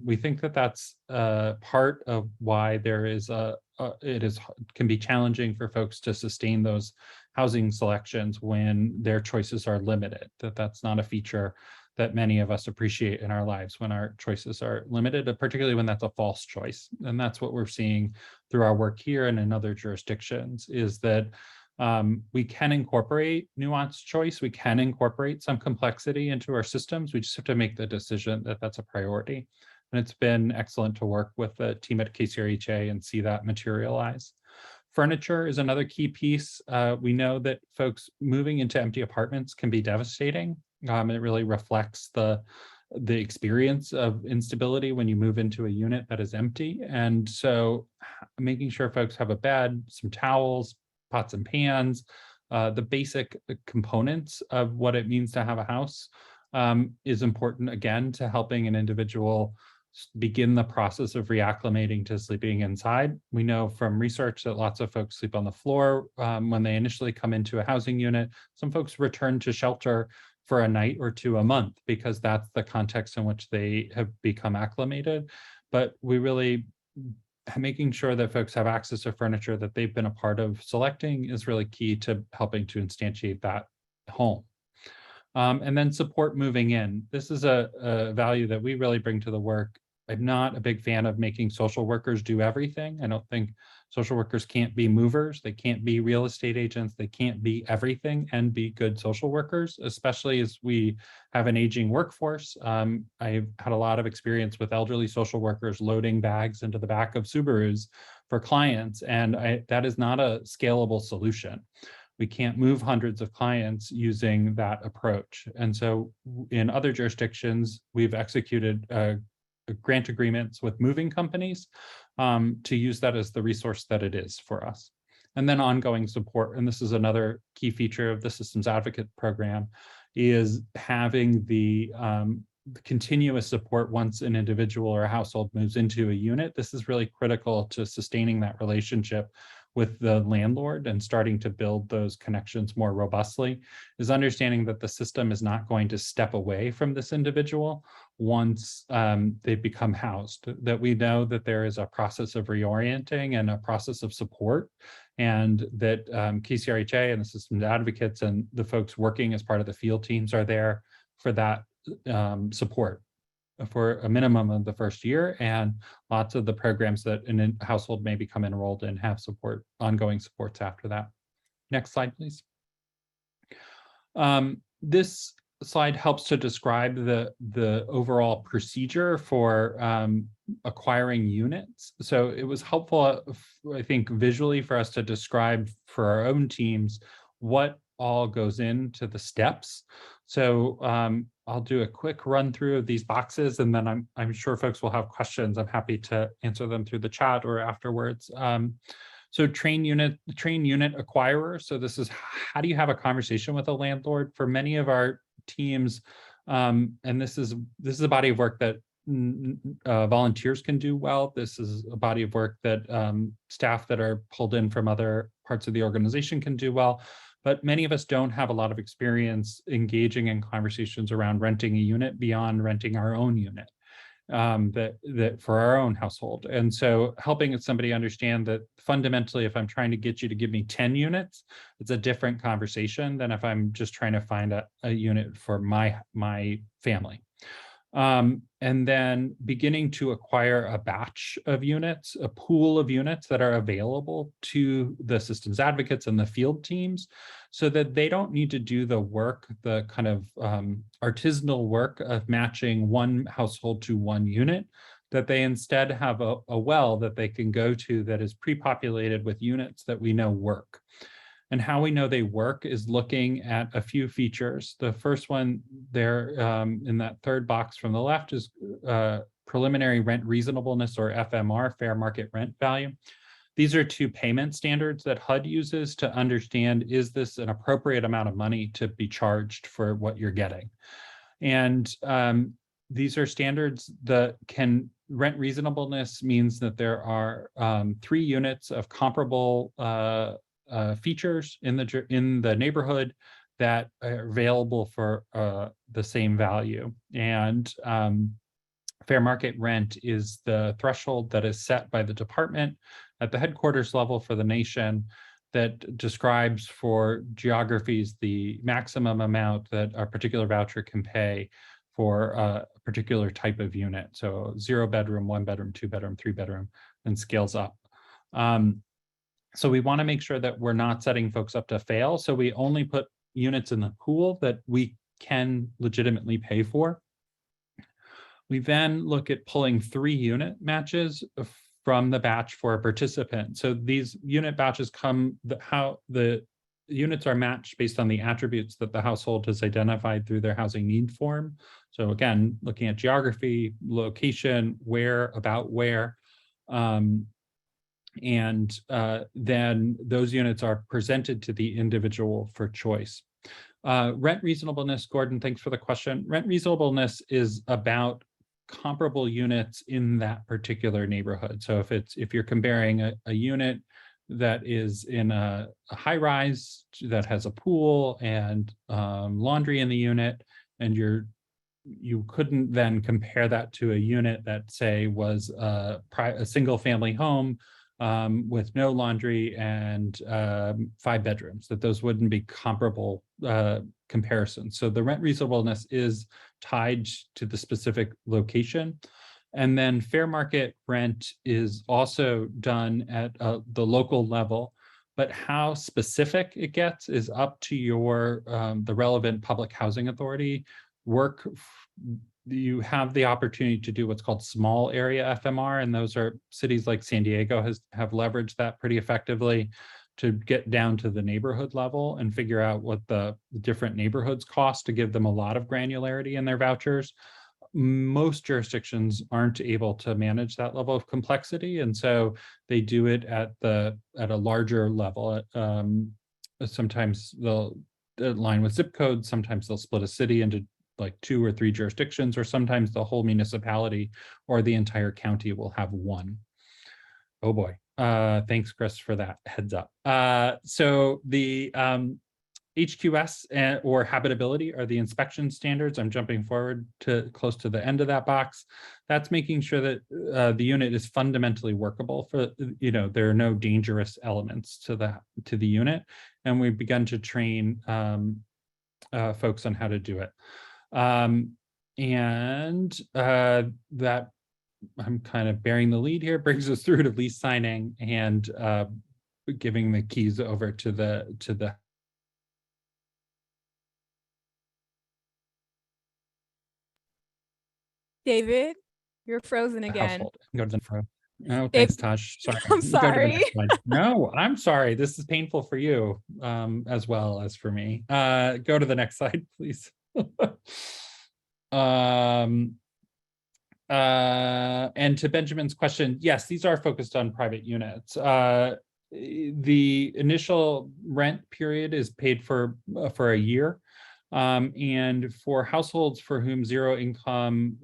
[SPEAKER 18] We think that that's part of why there is can be challenging for folks to sustain those housing selections when their choices are limited. That's not a feature that many of us appreciate in our lives, when our choices are limited, particularly when that's a false choice. And that's what we're seeing through our work here and in other jurisdictions, is that we can incorporate nuanced choice. We can incorporate some complexity into our systems. We just have to make the decision that that's a priority. And it's been excellent to work with the team at KCRHA and see that materialize. Furniture is another key piece. We know that folks moving into empty apartments can be devastating. It really reflects the experience of instability when you move into a unit that is empty. And so making sure folks have a bed, some towels, pots and pans, the basic components of what it means to have a house is important, again, to helping an individual begin the process of reacclimating to sleeping inside. We know from research that lots of folks sleep on the floor when they initially come into a housing unit. Some folks return to shelter for a night or two a month because that's the context in which they have become acclimated. But we really making sure that folks have access to furniture that they've been a part of selecting is really key to helping to instantiate that home. And then support moving in. This is a value that we really bring to the work. I'm not a big fan of making social workers do everything. I don't think social workers can't be movers. They can't be real estate agents. They can't be everything and be good social workers, especially as we have an aging workforce. I've had a lot of experience with elderly social workers loading bags into the back of Subarus for clients, and that is not a scalable solution. We can't move hundreds of clients using that approach. And so in other jurisdictions, we've executed grant agreements with moving companies to use that as the resource that it is for us. And then ongoing support, and this is another key feature of the Systems Advocate Program, is having the continuous support once an individual or a household moves into a unit. This is really critical to sustaining that relationship with the landlord and starting to build those connections more robustly, is understanding that the system is not going to step away from this individual once they've become housed, that we know that there is a process of reorienting and a process of support, and that KCRHA and the systems advocates and the folks working as part of the field teams are there for that support for a minimum of the first year, and lots of the programs that a household may become enrolled in have support, ongoing supports after that. Next slide, please. This slide helps to describe the overall procedure for acquiring units. So it was helpful, I think, visually for us to describe for our own teams what all goes into the steps. So I'll do a quick run through of these boxes, and then I'm sure folks will have questions. I'm happy to answer them through the chat or afterwards. So train unit acquirer. So this is, how do you have a conversation with a landlord? For many of our teams, and this is a body of work that volunteers can do well. This is a body of work that staff that are pulled in from other parts of the organization can do well. But many of us don't have a lot of experience engaging in conversations around renting a unit beyond renting our own unit, that for our own household. And so helping somebody understand that fundamentally, if I'm trying to get you to give me 10 units, it's a different conversation than if I'm just trying to find a unit for my family. And then beginning to acquire a batch of units, a pool of units that are available to the systems advocates and the field teams, so that they don't need to do the work, the kind of artisanal work of matching one household to one unit, that they instead have a well that they can go to that is pre-populated with units that we know work. And how we know they work is looking at a few features. The first one there in that third box from the left is preliminary rent reasonableness, or FMR, fair market rent value. These are two payment standards that HUD uses to understand, is this an appropriate amount of money to be charged for what you're getting? And these are standards that can, rent reasonableness means that there are 3 units of comparable features in the neighborhood that are available for the same value. And fair market rent is the threshold that is set by the department at the headquarters level for the nation, that describes for geographies the maximum amount that a particular voucher can pay for a particular type of unit. So 0 bedroom, 1 bedroom, 2 bedroom, 3 bedroom, and scales up. So we want to make sure that we're not setting folks up to fail. So we only put units in the pool that we can legitimately pay for. We then look at pulling 3 unit matches from the batch for a participant. So these unit batches come, how the units are matched based on the attributes that the household has identified through their housing need form. So again, looking at geography, location, where, about where, and then those units are presented to the individual for choice. Rent reasonableness, Gordon, thanks for the question. Rent reasonableness is about comparable units in that particular neighborhood. So if you're comparing a unit that is in a high rise that has a pool and laundry in the unit, and you couldn't then compare that to a unit that, say, was a single family home with no laundry and 5 bedrooms, that those wouldn't be comparable comparisons. So the rent reasonableness is tied to the specific location. And then fair market rent is also done at the local level, but how specific it gets is up to your the relevant public housing authority. You have the opportunity to do what's called small area FMR, and those are cities like San Diego have leveraged that pretty effectively to get down to the neighborhood level and figure out what the different neighborhoods cost to give them a lot of granularity in their vouchers. Most jurisdictions aren't able to manage that level of complexity, and so they do it at a larger level. Sometimes they'll align with zip codes, sometimes they'll split a city into like 2 or 3 jurisdictions, or sometimes the whole municipality or the entire county will have one. Oh boy, thanks Chris for that heads up. So the HQS or habitability are the inspection standards. I'm jumping forward to close to the end of that box. That's making sure that the unit is fundamentally workable for, there are no dangerous elements to the unit. And we've begun to train folks on how to do it. That I'm kind of bearing the lead here, brings us through to lease signing and giving the keys over to the
[SPEAKER 10] David, you're frozen again.
[SPEAKER 18] household. Go to the front. Oh,
[SPEAKER 10] Dave-
[SPEAKER 18] thanks, Taj. Sorry.
[SPEAKER 10] I'm
[SPEAKER 18] Go to the
[SPEAKER 10] sorry.
[SPEAKER 18] next slide. No, I'm sorry. This is painful for you as well as for me. Go to the next slide, please. And to Benjamin's question, yes, these are focused on private units. The initial rent period is paid for a year. And for households for whom zero income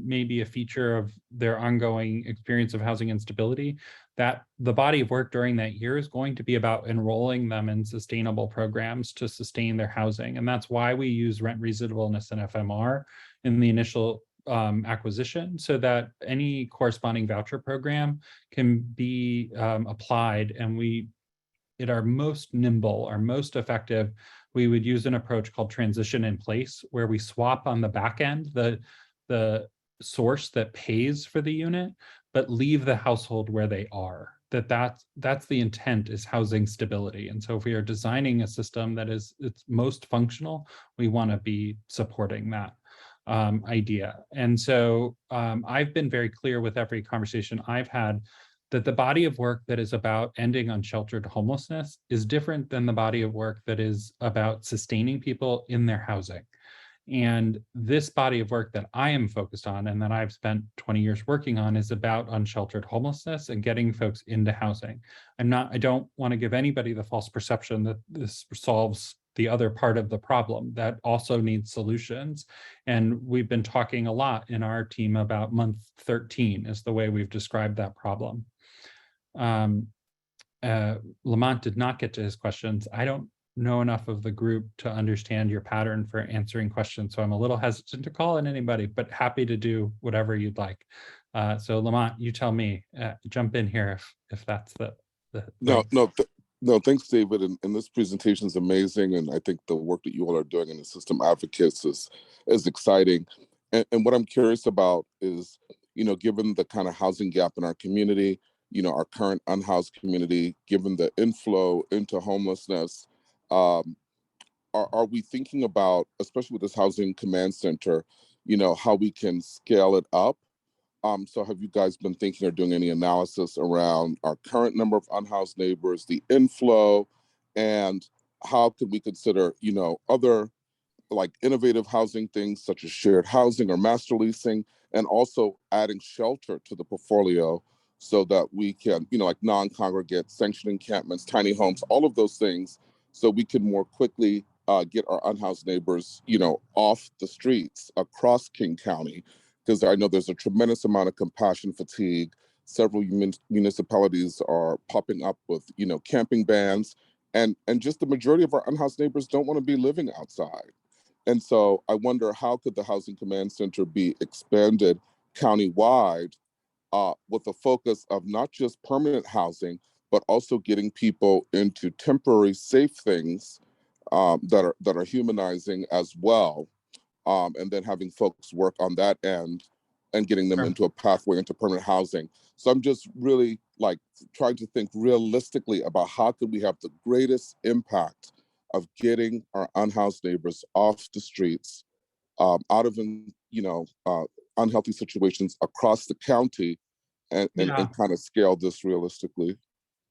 [SPEAKER 18] may be a feature of their ongoing experience of housing instability, that the body of work during that year is going to be about enrolling them in sustainable programs to sustain their housing. And that's why we use rent reasonableness and FMR in the initial acquisition, so that any corresponding voucher program can be applied. And at our most nimble, our most effective, we would use an approach called transition in place, where we swap on the back end the source that pays for the unit, but leave the household where they are. That's the intent, is housing stability. And so if we are designing a system that is its most functional, we want to be supporting that idea. And so I've been very clear with every conversation I've had that the body of work that is about ending unsheltered homelessness is different than the body of work that is about sustaining people in their housing. And this body of work that I am focused on and that I've spent 20 years working on is about unsheltered homelessness and getting folks into housing. I don't want to give anybody the false perception that this solves the other part of the problem. That also needs solutions. And we've been talking a lot in our team about month 13 is the way we've described that problem. Lamont did not get to his questions. I don't know enough of the group to understand your pattern for answering questions, so I'm a little hesitant to call in anybody, but happy to do whatever you'd like. So Lamont, you tell me, jump in here if that's the
[SPEAKER 9] No, thanks, David. And this presentation is amazing. And I think the work that you all are doing in the system advocates is exciting. And what I'm curious about is, given the kind of housing gap in our community, our current unhoused community, given the inflow into homelessness, are we thinking about, especially with this housing command center, how we can scale it up So have you guys been thinking or doing any analysis around our current number of unhoused neighbors, the inflow, and how could we consider, other like innovative housing things such as shared housing or master leasing, and also adding shelter to the portfolio so that we can, like non-congregate, sanctioned encampments, tiny homes, all of those things, so we can more quickly get our unhoused neighbors, off the streets across King County, because I know there's a tremendous amount of compassion fatigue. Several municipalities are popping up with, camping bans, and just the majority of our unhoused neighbors don't want to be living outside. And so I wonder, how could the Housing Command Center be expanded countywide with a focus of not just permanent housing, but also getting people into temporary safe things that are humanizing as well, and then having folks work on that end and getting them into a pathway into permanent housing. So I'm just really like trying to think realistically about how could we have the greatest impact of getting our unhoused neighbors off the streets, out of unhealthy situations across the county, and kind of scale this realistically.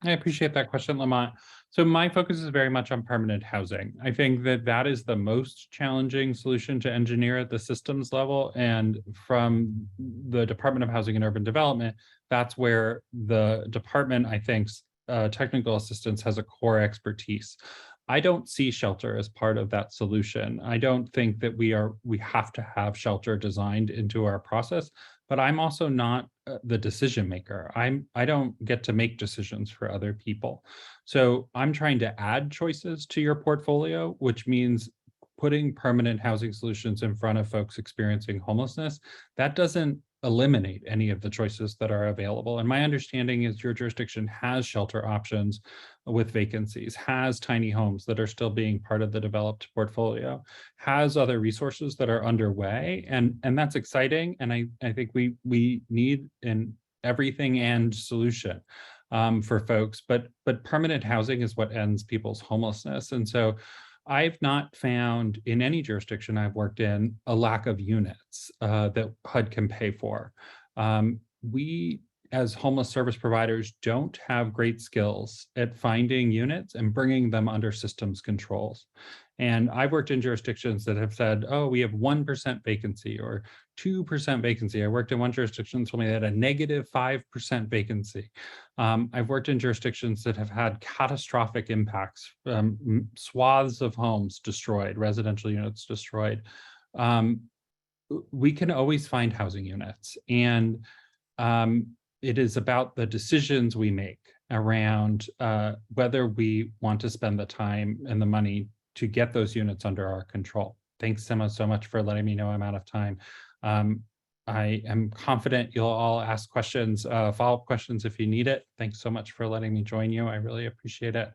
[SPEAKER 18] I appreciate that question, Lamont. So my focus is very much on permanent housing. I think that is the most challenging solution to engineer at the systems level. And from the Department of Housing and Urban Development, that's where the department, I think, technical assistance has a core expertise. I don't see shelter as part of that solution. I don't think that we have to have shelter designed into our process, but I'm also not the decision maker. I don't get to make decisions for other people. So I'm trying to add choices to your portfolio, which means putting permanent housing solutions in front of folks experiencing homelessness. That doesn't eliminate any of the choices that are available. And my understanding is your jurisdiction has shelter options with vacancies, has tiny homes that are still being part of the developed portfolio, has other resources that are underway. And that's exciting. And I think we need an everything and solution for folks, but permanent housing is what ends people's homelessness. And so I've not found in any jurisdiction I've worked in a lack of units that HUD can pay for. We, as homeless service providers, don't have great skills at finding units and bringing them under systems controls. And I've worked in jurisdictions that have said, oh, we have 1% vacancy or 2% vacancy. I worked in one jurisdiction that told me they had a negative 5% vacancy. I've worked in jurisdictions that have had catastrophic impacts, swaths of homes destroyed, residential units destroyed. We can always find housing units. And it is about the decisions we make around whether we want to spend the time and the money to get those units under our control. Thanks, Sima, so much for letting me know I'm out of time. I am confident you'll all ask questions, follow-up questions if you need it. Thanks so much for letting me join you. I really appreciate it.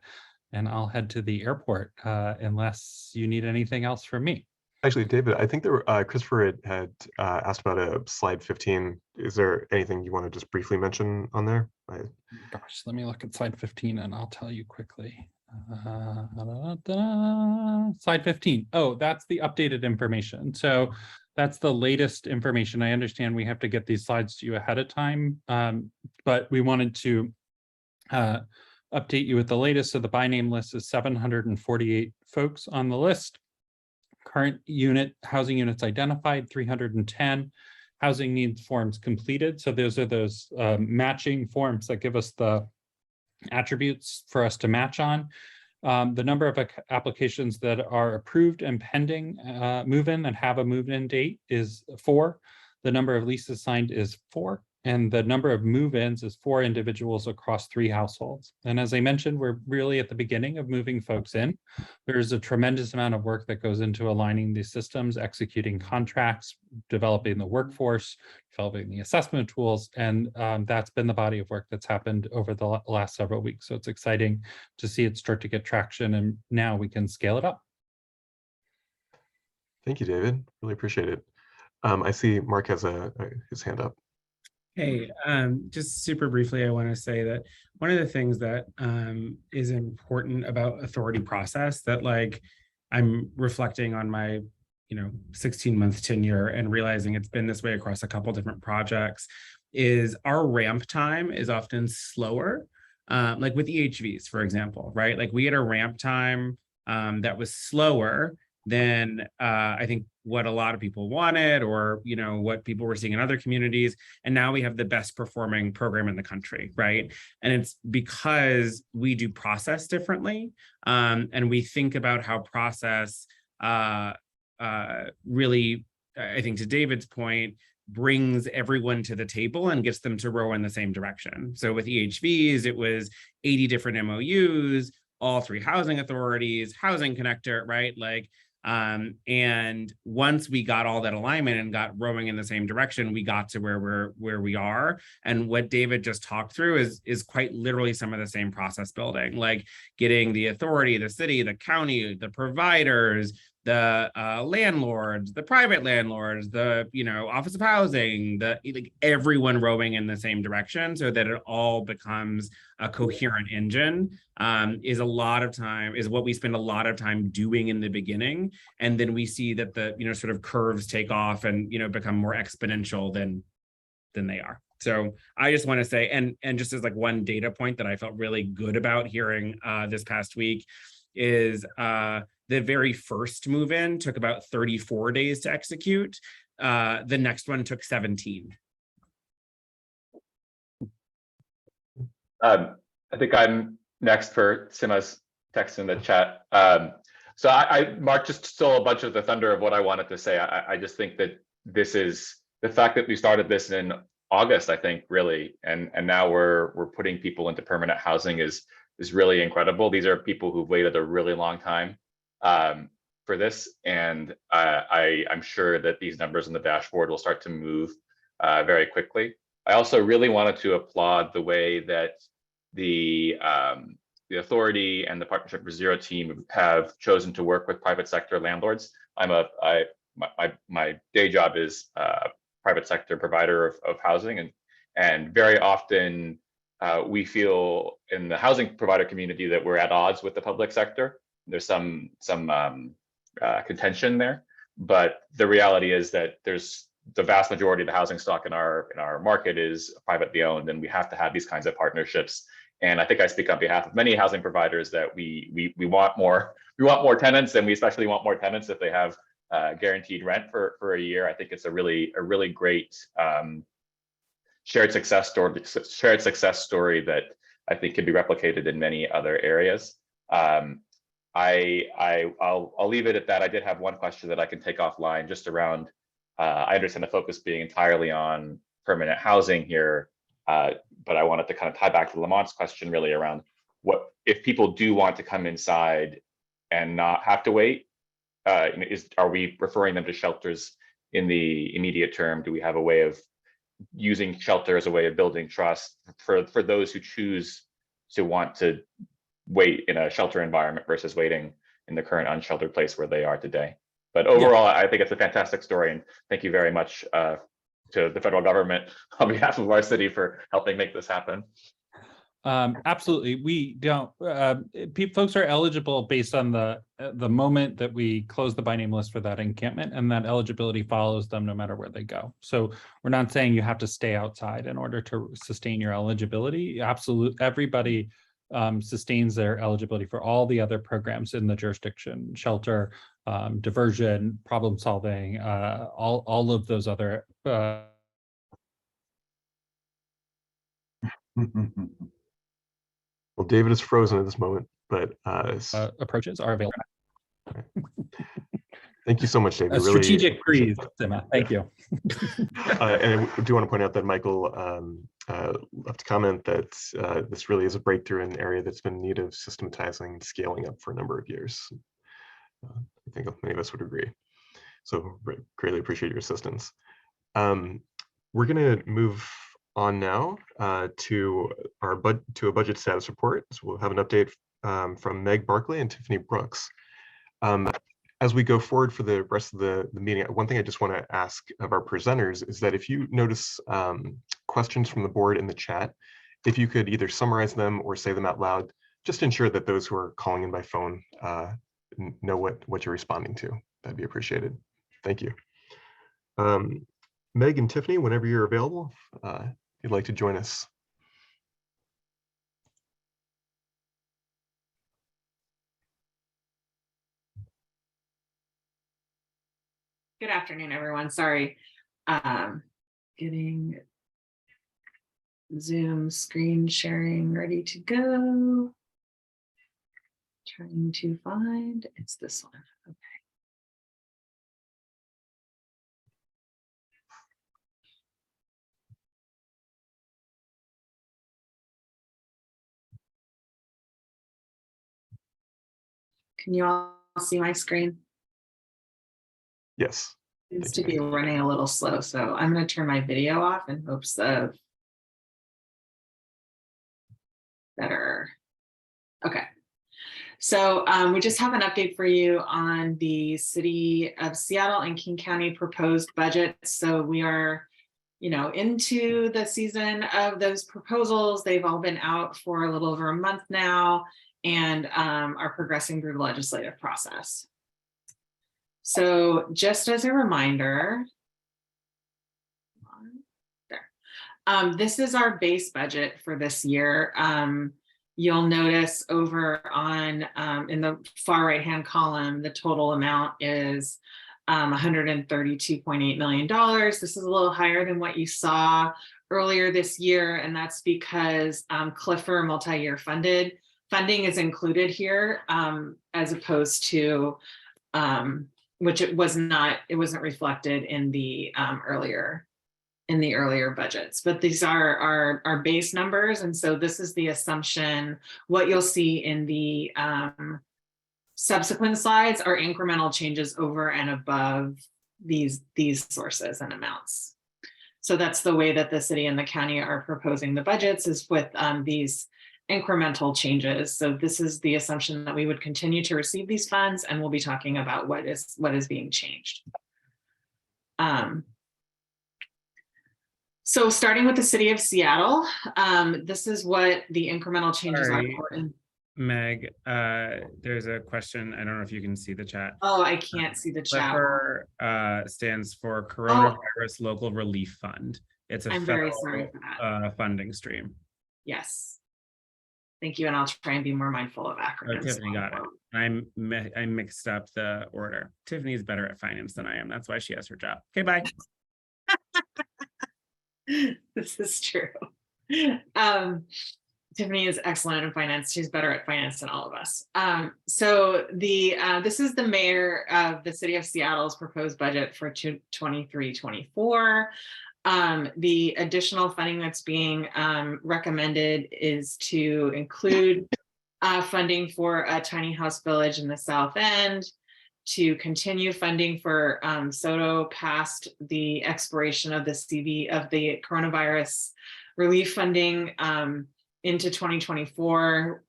[SPEAKER 18] And I'll head to the airport unless you need anything else from me.
[SPEAKER 2] Actually, David, I think there Christopher had asked about a slide 15. Is there anything you want to just briefly mention on there?
[SPEAKER 18] Gosh, let me look at slide 15 and I'll tell you quickly. Slide 15. Oh, that's the updated information. So that's the latest information. I understand we have to get these slides to you ahead of time, but we wanted to update you with the latest. So the by name list is 748 folks on the list. Current housing units identified, 310. Housing needs forms completed. So those are those matching forms that give us the attributes for us to match on. The number of applications that are approved and pending move-in and have a move-in date is 4. The number of leases signed is 4. And the number of move-ins is 4 individuals across 3 households. And as I mentioned, we're really at the beginning of moving folks in. There's a tremendous amount of work that goes into aligning these systems, executing contracts, developing the workforce, developing the assessment tools. And that's been the body of work that's happened over the last several weeks. So it's exciting to see it start to get traction, and now we can scale it up.
[SPEAKER 2] Thank you, David. Really appreciate it. I see Mark has his hand up.
[SPEAKER 6] Hey, just super briefly, I want to say that one of the things that is important about authority process that, like, I'm reflecting on my 16-month tenure and realizing it's been this way across a couple different projects, is our ramp time is often slower. Like with EHVs, for example, right? Like we had a ramp time that was slower than I think what a lot of people wanted, or what people were seeing in other communities. And now we have the best performing program in the country, right? And it's because we do process differently, and we think about how process really, I think to David's point, brings everyone to the table and gets them to row in the same direction. So with EHVs, it was 80 different MOUs, all 3 housing authorities, housing connector, right? Like, and once we got all that alignment and got rowing in the same direction, we got to where we are. And what David just talked through is quite literally some of the same process building, like getting the authority, the city, the county, the providers, the landlords, the private landlords, the Office of Housing, like everyone rowing in the same direction, so that it all becomes a coherent engine. Is what we spend a lot of time doing in the beginning, and then we see that the sort of curves take off and become more exponential than they are. So I just want to say, and just as like one data point that I felt really good about hearing this past week is the very first move-in took about 34 days to execute. The next one took 17.
[SPEAKER 1] I think I'm next for Sima's text in the chat. So Mark just stole a bunch of the thunder of what I wanted to say. I just think that this is the fact that we started this in August, I think, really, and now we're putting people into permanent housing is really incredible. These are people who've waited a really long time for this, and I'm sure that these numbers on the dashboard will start to move very quickly. I also really wanted to applaud the way that the authority and the Partnership for Zero team have chosen to work with private sector landlords. My day job is private sector provider of housing, and very often we feel in the housing provider community that we're at odds with the public sector. There's some contention there, but the reality is that there's the vast majority of the housing stock in our market is privately owned, and we have to have these kinds of partnerships. And I think I speak on behalf of many housing providers that we want more tenants, and we especially want more tenants if they have guaranteed rent for a year. I think it's a really great shared success story that I think can be replicated in many other areas. I'll leave it at that. I did have one question that I can take offline just around. I understand the focus being entirely on permanent housing here, but I wanted to kind of tie back to Lamont's question really around what if people do want to come inside and not have to wait. Are we referring them to shelters in the immediate term? Do we have a way of using shelter as a way of building trust for those who choose to want to wait in a shelter environment versus waiting in the current unsheltered place where they are today? But overall, I think it's a fantastic story, and thank you very much to the federal government on behalf of our city for helping make this happen.
[SPEAKER 18] Absolutely. We don't, folks are eligible based on the moment that we close the by name list for that encampment, and that eligibility follows them no matter where they go. So we're not saying you have to stay outside in order to sustain your eligibility. Absolutely, everybody sustains their eligibility for all the other programs in the jurisdiction: shelter, diversion, problem solving, all of those other
[SPEAKER 2] Well, David is frozen at this moment, but
[SPEAKER 18] approaches are available.
[SPEAKER 2] Thank you so much, David.
[SPEAKER 18] A strategic freeze, Sima. Thank you.
[SPEAKER 2] And I do want to point out that Michael left a comment that this really is a breakthrough in an area that's been in need of systematizing and scaling up for a number of years. I think many of us would agree. So greatly appreciate your assistance. We're going to move on now to a budget status report. So we'll have an update from Meg Barkley and Tiffany Brooks. As we go forward for the rest of the meeting, one thing I just want to ask of our presenters is that if you notice questions from the board in the chat, if you could either summarize them or say them out loud, just ensure that those who are calling in by phone know what you're responding to. That'd be appreciated. Thank you. Meg and Tiffany, whenever you're available, if you'd like to join us.
[SPEAKER 19] Good afternoon, everyone. Sorry. Getting Zoom screen sharing ready to go. Trying to find, it's this one. Okay. Can you all see my screen?
[SPEAKER 2] Yes.
[SPEAKER 19] Seems to be running a little slow, so I'm going to turn my video off in hopes of better. Okay. So we just have an update for you on the City of Seattle and King County proposed budget. So we are, into the season of those proposals. They've all been out for a little over a month now and are progressing through the legislative process. So just as a reminder, this is our base budget for this year. You'll notice over on in the far right-hand column, the total amount is $132.8 million. This is a little higher than what you saw earlier this year, and that's because Cliffer multi-year funding is included here as opposed to which it wasn't reflected in the earlier budgets, but these are our base numbers. And so this is the assumption. What you'll see in the subsequent slides are incremental changes over and above these sources and amounts. So that's the way that the city and the county are proposing the budgets, is with these incremental changes. So this is the assumption that we would continue to receive these funds, and we'll be talking about what is being changed. So starting with the City of Seattle, this is what the incremental changes are.
[SPEAKER 6] Meg, there's a question. I don't know if you can see the chat.
[SPEAKER 19] Oh, I can't see the chat.
[SPEAKER 6] Clipper stands for Coronavirus Local Relief Fund. It's a
[SPEAKER 19] I'm very sorry
[SPEAKER 6] federal
[SPEAKER 19] for that.
[SPEAKER 6] funding stream.
[SPEAKER 19] Yes. Thank you, and I'll try and be more mindful of acronyms.
[SPEAKER 6] Oh, Tiffany got it. I mixed up the order. Tiffany is better at finance than I am. That's why she has her job. Okay, bye.
[SPEAKER 19] This is true. Tiffany is excellent in finance. She's better at finance than all of us. So this is the mayor of the City of Seattle's proposed budget for 23-24. The additional funding that's being recommended is to include funding for a tiny house village in the South End, to continue funding for SOTO past the expiration of the coronavirus relief funding into 2024,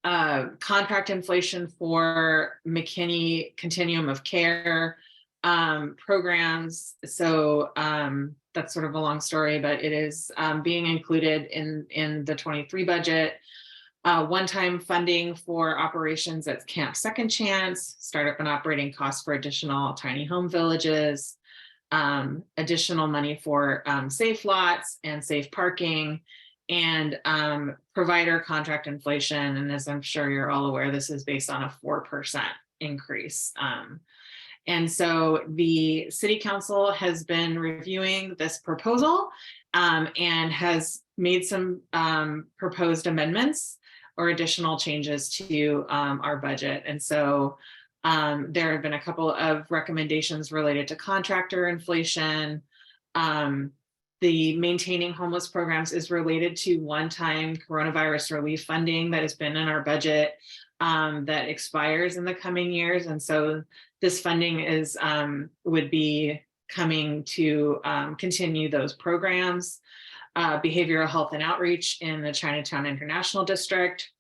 [SPEAKER 19] contract inflation for McKinney Continuum of Care programs. So that's sort of a long story, but it is being included in the 23 budget. One-time funding for operations at Camp Second Chance, startup and operating costs for additional tiny home villages, additional money for safe lots and safe parking, and provider contract inflation. And as I'm sure you're all aware, this is based on a 4% increase. And so the City Council has been reviewing this proposal and has made some proposed amendments or additional changes to our budget. And so there have been a couple of recommendations related to contractor inflation. The maintaining homeless programs is related to one-time coronavirus relief funding that has been in our budget that expires in the coming years. And so this funding is would be coming to continue those programs. Behavioral health and outreach in the Chinatown International District,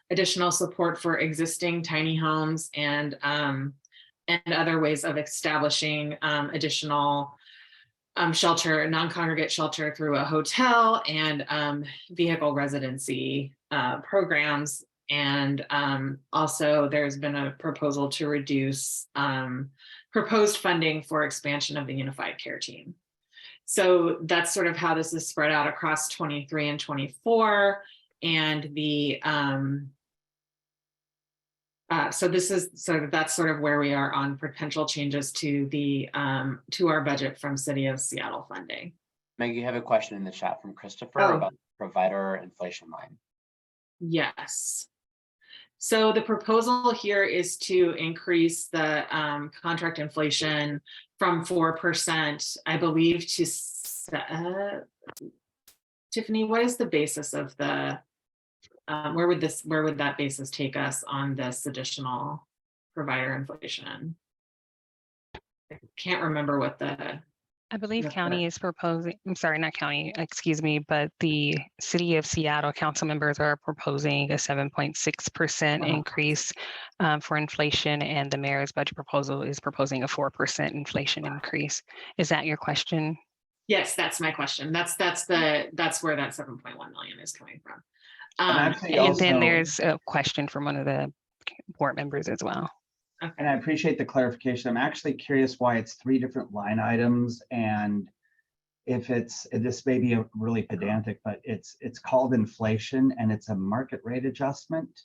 [SPEAKER 19] additional support for existing tiny homes, and other ways of establishing additional shelter, non-congregate shelter through a hotel, and vehicle residency programs, And also there's been a proposal to reduce proposed funding for expansion of the unified care team. So that's sort of how this is spread out across 23 and 24. And the so this is sort of, that's sort of where we are on potential changes to the to our budget from City of Seattle funding.
[SPEAKER 20] Meg, you have a question in the chat from Christopher
[SPEAKER 19] Oh.
[SPEAKER 20] about the provider inflation line.
[SPEAKER 19] Yes. So the proposal here is to increase the contract inflation from 4%, I believe, to Tiffany, what is the basis of the where would that basis take us on this additional provider inflation? I can't remember what the
[SPEAKER 21] I believe
[SPEAKER 19] That's
[SPEAKER 21] county is proposing, I'm sorry, not county, excuse me, but the City of Seattle council members are proposing a 7.6% increase for inflation, and the mayor's budget proposal is proposing a 4% inflation increase. Is that your question?
[SPEAKER 19] Yes, that's my question. That's where that 7.1 million is coming from.
[SPEAKER 21] And then there's a question from one of the board members as well.
[SPEAKER 4] And I appreciate the clarification. I'm actually curious why it's 3 different line items, and if it's, this may be a really pedantic, but it's called inflation and it's a market rate adjustment.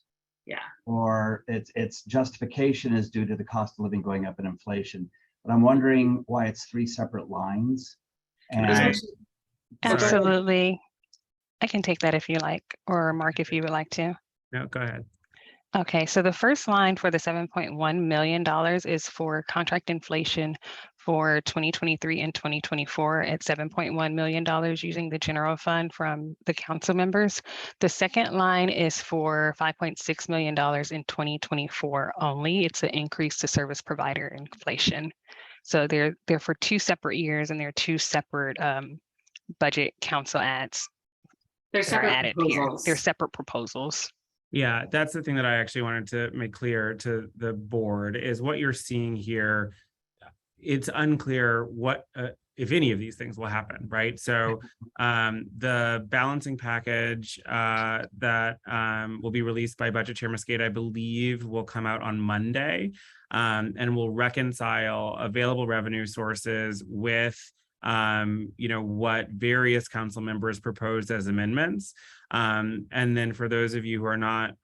[SPEAKER 19] Yeah.
[SPEAKER 4] Or its justification is due to the cost of living going up and inflation. But I'm wondering why it's 3 separate lines. And
[SPEAKER 21] Absolutely. I can take that if you like, or Mark, if you would like to.
[SPEAKER 6] No, go ahead.
[SPEAKER 21] Okay, so the first line for the $7.1 million is for contract inflation for 2023 and 2024 at $7.1 million using the general fund from the council members. The second line is for $5.6 million in 2024 only. It's an increase to service provider inflation. So they're for 2 separate years, and they're 2 separate budget council ads.
[SPEAKER 19] They're separate
[SPEAKER 21] added
[SPEAKER 19] proposals.
[SPEAKER 21] Here. They're separate proposals.
[SPEAKER 6] Yeah, that's the thing that I actually wanted to make clear to the board is what you're seeing here. It's unclear what, if any of these things will happen, right? So the balancing package that will be released by Budget Chair Mosqueda, I believe, will come out on Monday and will reconcile available revenue sources with what various council members proposed as amendments. And then for those of you who are not,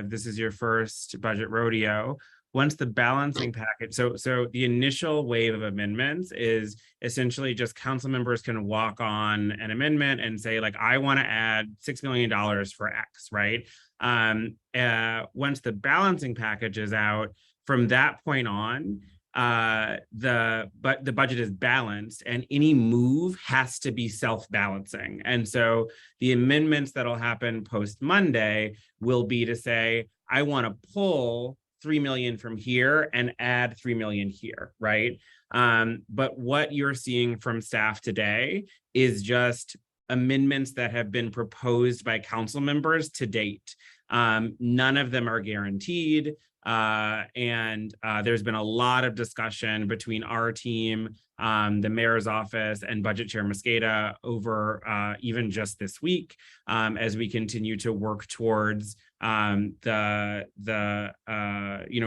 [SPEAKER 6] this is your first budget rodeo, once the balancing package, so the initial wave of amendments is essentially just council members can walk on an amendment and say, like, I want to add $6 million for X, right? Once the balancing package is out, from that point on, the budget is balanced, and any move has to be self-balancing. And so the amendments that'll happen post Monday will be to say, I want to pull 3 million from here and add 3 million here, right? But what you're seeing from staff today is just amendments that have been proposed by council members to date. None of them are guaranteed. And there's been a lot of discussion between our team, the mayor's office, and Budget Chair Mosqueda over even just this week as we continue to work towards the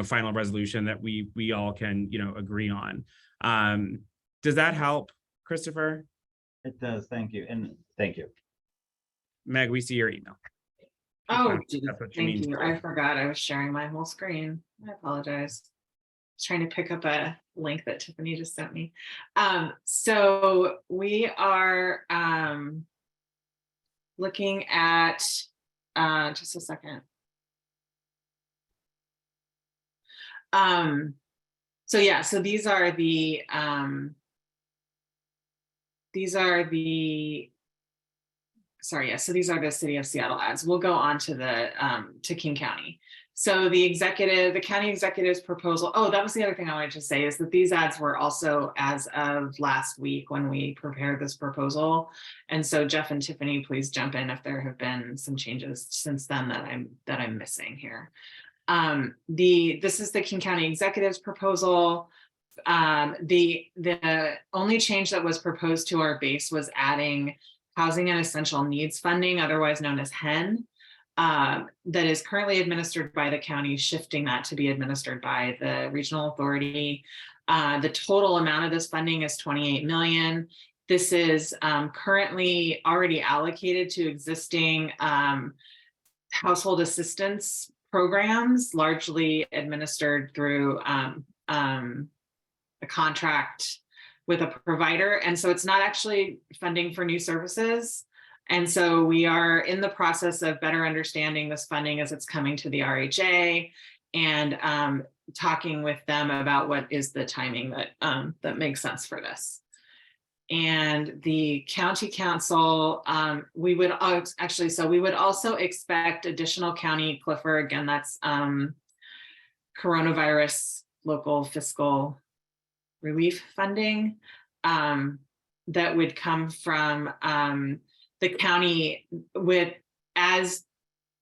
[SPEAKER 6] final resolution that we all can agree on. Does that help, Christopher?
[SPEAKER 4] It does. Thank you. And thank you.
[SPEAKER 6] Meg, we see your email.
[SPEAKER 19] Oh,
[SPEAKER 6] That's what
[SPEAKER 19] thank you. I forgot I was sharing my whole screen. I apologize. I was trying to pick up a link that Tiffany just sent me. So we are looking at, just a second. So yeah, so these are the sorry, yeah, so these are the City of Seattle ads. We'll go on to the to King County. So the county executive's proposal, oh, that was the other thing I wanted to say, is that these ads were also as of last week when we prepared this proposal. And so Jeff and Tiffany, please jump in if there have been some changes since then that I'm missing here. This is the King County executive's proposal. The only change that was proposed to our base was adding housing and essential needs funding, otherwise known as HEN. that is currently administered by the county, shifting that to be administered by the regional authority. The total amount of this funding is 28 million. This is currently already allocated to existing household assistance programs, largely administered through a contract with a provider. And so it's not actually funding for new services. And so we are in the process of better understanding this funding as it's coming to the RHA and talking with them about what is the timing that makes sense for this. And the county council, we would also expect additional county Clifford, again, that's coronavirus local fiscal relief funding that would come from the county as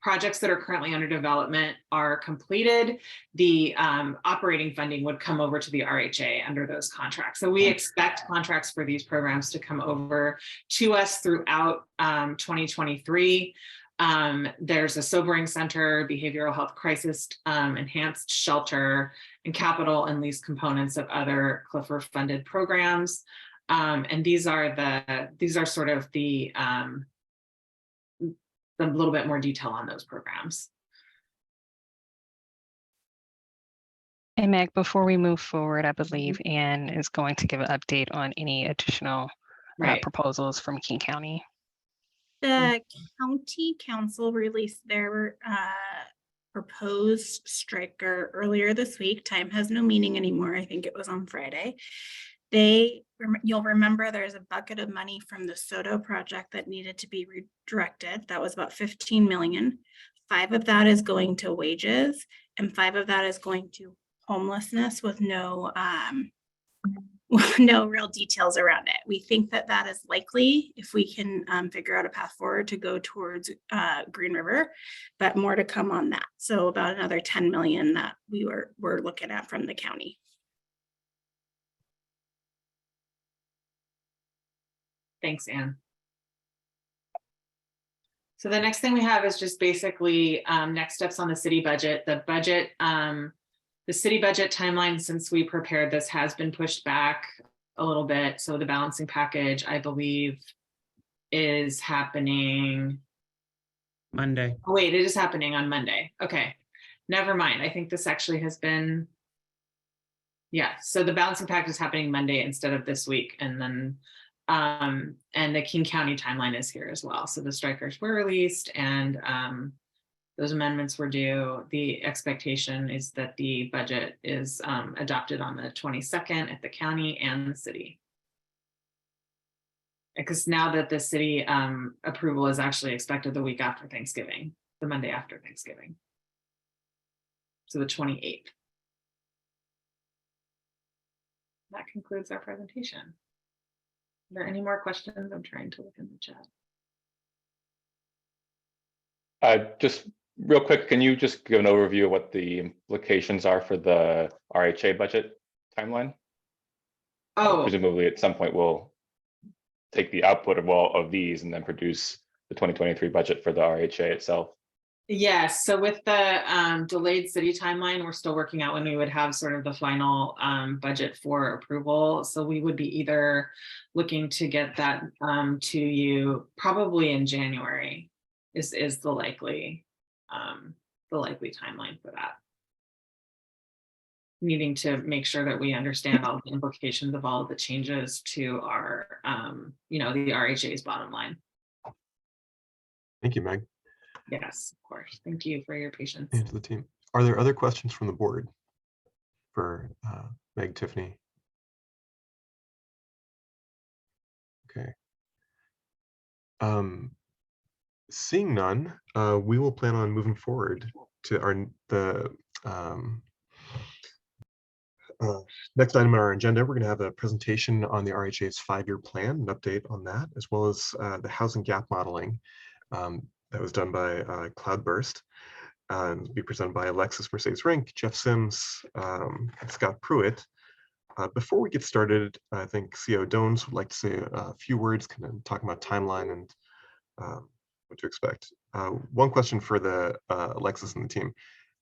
[SPEAKER 19] projects that are currently under development are completed, the operating funding would come over to the RHA under those contracts. So we expect contracts for these programs to come over to us throughout 2023. There's a sobering center, behavioral health crisis, enhanced shelter, and capital and lease components of other Clifford funded programs. And these are sort of the a little bit more detail on those programs.
[SPEAKER 21] And Meg, before we move forward, I believe Anne is going to give an update on any additional proposals from King County.
[SPEAKER 17] The county council released their proposed striker earlier this week. Time has no meaning anymore. I think it was on Friday. You'll remember there's a bucket of money from the Soto project that needed to be redirected. That was about 15 million. 5 of that is going to wages and 5 of that is going to homelessness with no real details around it. We think that that is likely if we can figure out a path forward to go towards Green River, but more to come on that. So about another 10 million that we're looking at from the county.
[SPEAKER 19] Thanks, Anne. So the next thing we have is just basically next steps on the city budget. The city budget timeline since we prepared this has been pushed back a little bit. So the balancing package, I believe, is happening
[SPEAKER 6] Monday.
[SPEAKER 19] Oh, wait, it is happening on Monday. Okay, never mind. I think this actually has been, yeah. So the balancing package is happening Monday instead of this week. And then and the King County timeline is here as well. So the strikers were released and those amendments were due. The expectation is that the budget is adopted on the 22nd at the county and the city. Because now that the city approval is actually expected the week after Thanksgiving, the Monday after Thanksgiving. So the 28th. That concludes our presentation. Are there any more questions? I'm trying to look in the chat.
[SPEAKER 1] Just real quick, can you just give an overview of what the implications are for the RHA budget timeline?
[SPEAKER 19] Oh,
[SPEAKER 1] presumably at some point we'll take the output of all of these and then produce the 2023 budget for the RHA itself.
[SPEAKER 19] yes. So with the delayed city timeline, we're still working out when we would have sort of the final budget for approval. So we would be either looking to get that to you probably in January is the likely timeline for that. Needing to make sure that we understand all the implications of all of the changes to our, the RHA's bottom line.
[SPEAKER 2] Thank you, Meg.
[SPEAKER 19] Yes, of course. Thank you for your patience.
[SPEAKER 2] And to the team. Are there other questions from the board for Meg, Tiffany? Okay. Seeing none, we will plan on moving forward to the next item on our agenda. We're going to have a presentation on the RHA's 5-year plan, an update on that, as well as the housing gap modeling that was done by Cloudburst. It'll be presented by Alexis Mercedes-Rink, Jeff Sims, and Scott Pruitt. Before we get started, I think CO Dones would like to say a few words, kind of talking about timeline and what to expect. One question for the Alexis and the team.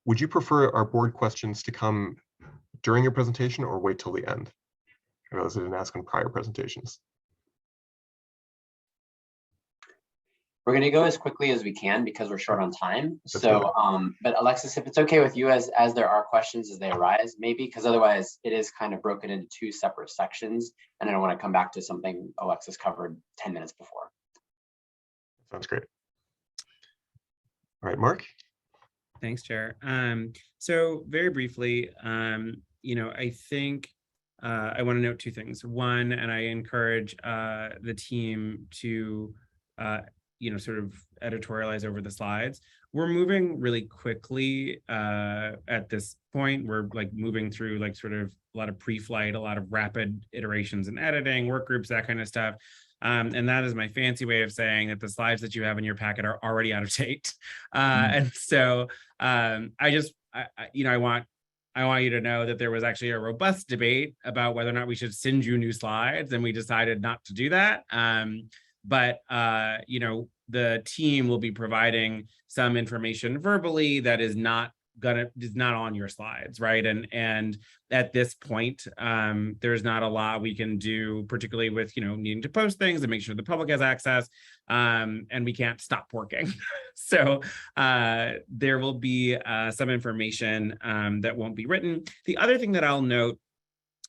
[SPEAKER 2] Would you prefer our board questions to come during your presentation or wait till the end? I realize I didn't ask on prior presentations.
[SPEAKER 20] We're going to go as quickly as we can because we're short on time.
[SPEAKER 2] That's
[SPEAKER 20] So, but Alexis, if it's okay with you, as there are questions as they arise, maybe, because otherwise it is kind of broken into two separate sections, and I don't want to come back to something Alexis covered 10 minutes before.
[SPEAKER 2] Sounds great. All right, Mark.
[SPEAKER 6] Thanks, Chair. So very briefly, I think I want to note two things. One, and I encourage the team to sort of editorialize over the slides. We're moving really quickly at this point. We're like moving through like sort of a lot of pre-flight, a lot of rapid iterations and editing, work groups, that kind of stuff. And that is my fancy way of saying that the slides that you have in your packet are already out of date. And so I want you to know that there was actually a robust debate about whether or not we should send you new slides, and we decided not to do that. But the team will be providing some information verbally that is not on your slides, right? And at this point, there's not a lot we can do, particularly with needing to post things and make sure the public has access, and we can't stop working. So there will be some information that won't be written. The other thing that I'll note,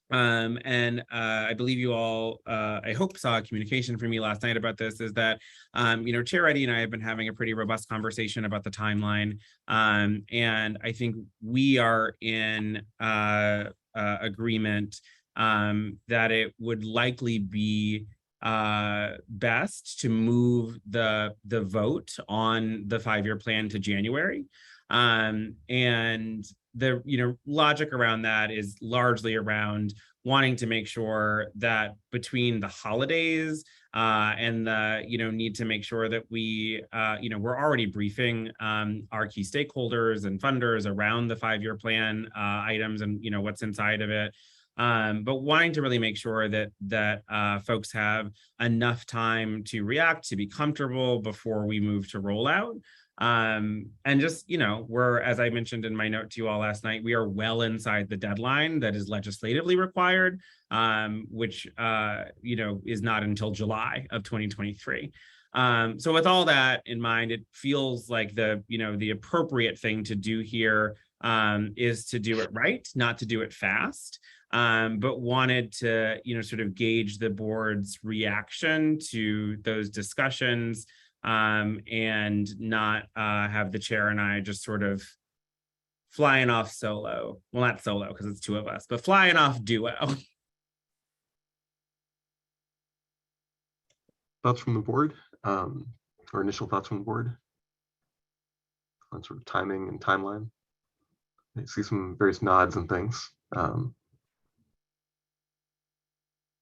[SPEAKER 6] and I believe you all, I hope, saw a communication from me last night about this, is that, Chair Reddy and I have been having a pretty robust conversation about the timeline. And I think we are in agreement that it would likely be best to move the vote on the 5-year plan to January. And the logic around that is largely around wanting to make sure that between the holidays and the need to make sure that we we're already briefing our key stakeholders and funders around the 5-year plan items and what's inside of it. But wanting to really make sure that folks have enough time to react, to be comfortable before we move to rollout. And just, we're, as I mentioned in my note to you all last night, we are well inside the deadline that is legislatively required, which, is not until July of 2023. So with all that in mind, it feels like the appropriate thing to do here is to do it right, not to do it fast. But wanted to, sort of gauge the board's reaction to those discussions, and not have the chair and I just sort of flying off solo. Well, not solo because it's two of us, but flying off duo.
[SPEAKER 2] Thoughts from the board, or initial thoughts from the board on sort of timing and timeline? I see some various nods and things. All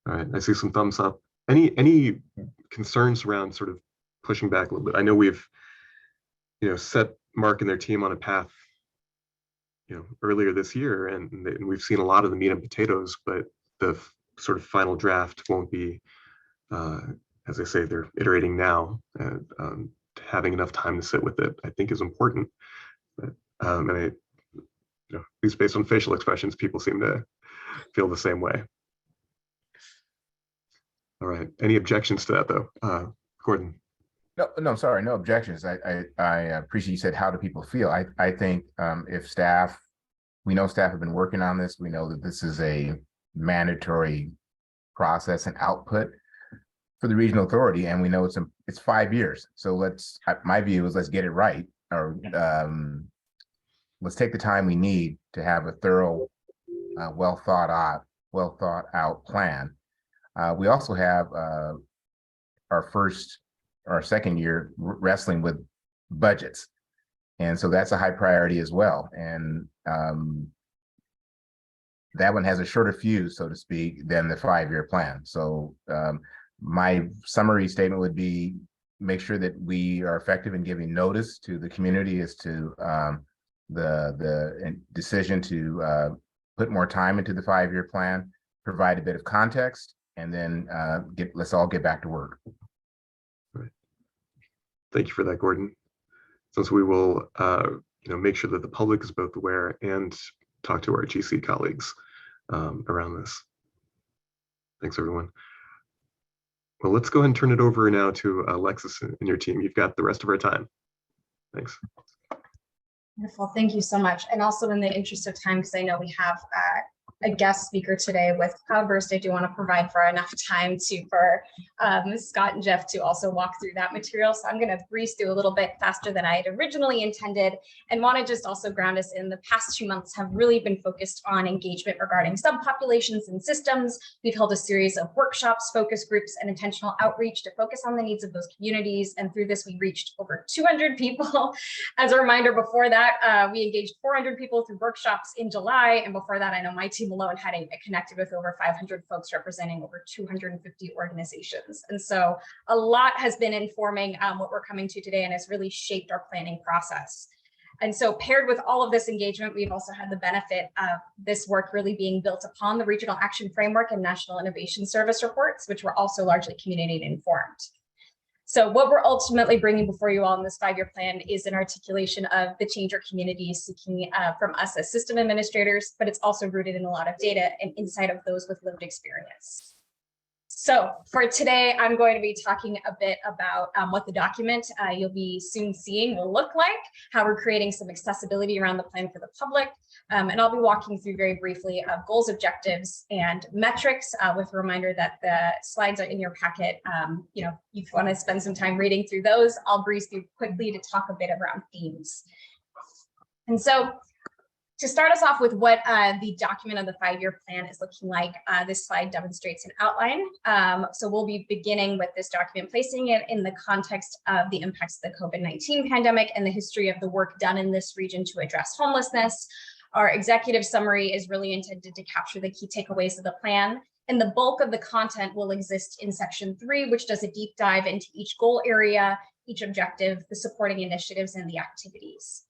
[SPEAKER 2] right, I see some thumbs up. Any concerns around sort of pushing back a little bit? I know we've, set Mark and their team on a path, earlier this year, and we've seen a lot of the meat and potatoes, but the sort of final draft won't be, as I say, they're iterating now, and having enough time to sit with it, I think, is important. But, and I, at least based on facial expressions, people seem to feel the same way. All right. Any objections to that, though? Gordon.
[SPEAKER 5] No, sorry, no objections. I appreciate you said, how do people feel? I think if staff, we know staff have been working on this. We know that this is a mandatory process and output for the regional authority, and we know it's 5 years. So my view is let's get it right, or let's take the time we need to have a thorough, well thought out plan. We also have our second year wrestling with budgets. And so that's a high priority as well. And that one has a shorter fuse, so to speak, than the 5-year plan. So my summary statement would be, make sure that we are effective in giving notice to the community as to the decision to put more time into the 5-year plan, provide a bit of context, and then let's all get back to work.
[SPEAKER 2] Thank you for that, Gordon. Since we will make sure that the public is both aware and talk to our GC colleagues around this. Thanks, everyone. Well, let's go ahead and turn it over now to Alexis and your team. You've got the rest of our time. Thanks.
[SPEAKER 11] Wonderful. Thank you so much. And also in the interest of time, because I know we have a guest speaker today with Cloudburst, I do want to provide for enough time for Scott and Jeff to also walk through that material. So I'm going to breeze through a little bit faster than I had originally intended, and want to just also ground us in the past 2 months have really been focused on engagement regarding subpopulations and systems. We've held a series of workshops, focus groups, and intentional outreach to focus on the needs of those communities. And through this, we reached over 200 people. As a reminder, before that, we engaged 400 people through workshops in July. And before that, I know my team alone had connected with over 500 folks representing over 250 organizations. And so a lot has been informing what we're coming to today and has really shaped our planning process. And so paired with all of this engagement, we've also had the benefit of this work really being built upon the Regional Action Framework and National Innovation Service reports, which were also largely community informed. So what we're ultimately bringing before you all in this 5-year plan is an articulation of the change our community is seeking from us as system administrators, but it's also rooted in a lot of data and insight of those with lived experience. So for today, I'm going to be talking a bit about what the document you'll be soon seeing will look like, how we're creating some accessibility around the plan for the public, and I'll be walking through very briefly goals, objectives, and metrics with a reminder that the slides are in your packet. If you want to spend some time reading through those, I'll breeze through quickly to talk a bit around themes. And so to start us off with what the document of the 5-year plan is looking like, this slide demonstrates an outline. So we'll be beginning with this document, placing it in the context of the impacts of the COVID-19 pandemic and the history of the work done in this region to address homelessness. Our executive summary is really intended to capture the key takeaways of the plan, and the bulk of the content will exist in section 3, which does a deep dive into each goal area, each objective, the supporting initiatives, and the activities.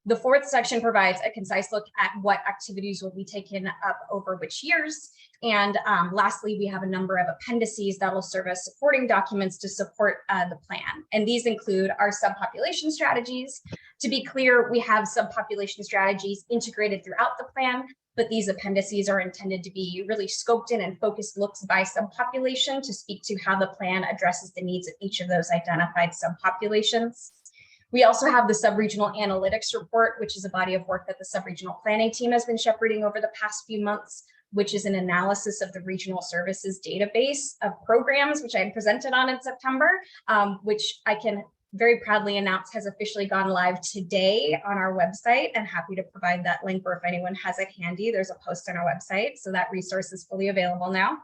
[SPEAKER 11] The 4th section provides a concise look at what activities will be taken up over which years. And lastly, we have a number of appendices that will serve as supporting documents to support the plan. And these include our subpopulation strategies. To be clear, we have subpopulation strategies integrated throughout the plan, but these appendices are intended to be really scoped in and focused looks by subpopulation to speak to how the plan addresses the needs of each of those identified subpopulations. We also have the sub-regional analytics report, which is a body of work that the sub-regional planning team has been shepherding over the past few months, which is an analysis of the regional services database of programs, which I presented on in September, which I can very proudly announce has officially gone live today on our website, and happy to provide that link, or if anyone has it handy, there's a post on our website. So that resource is fully available now.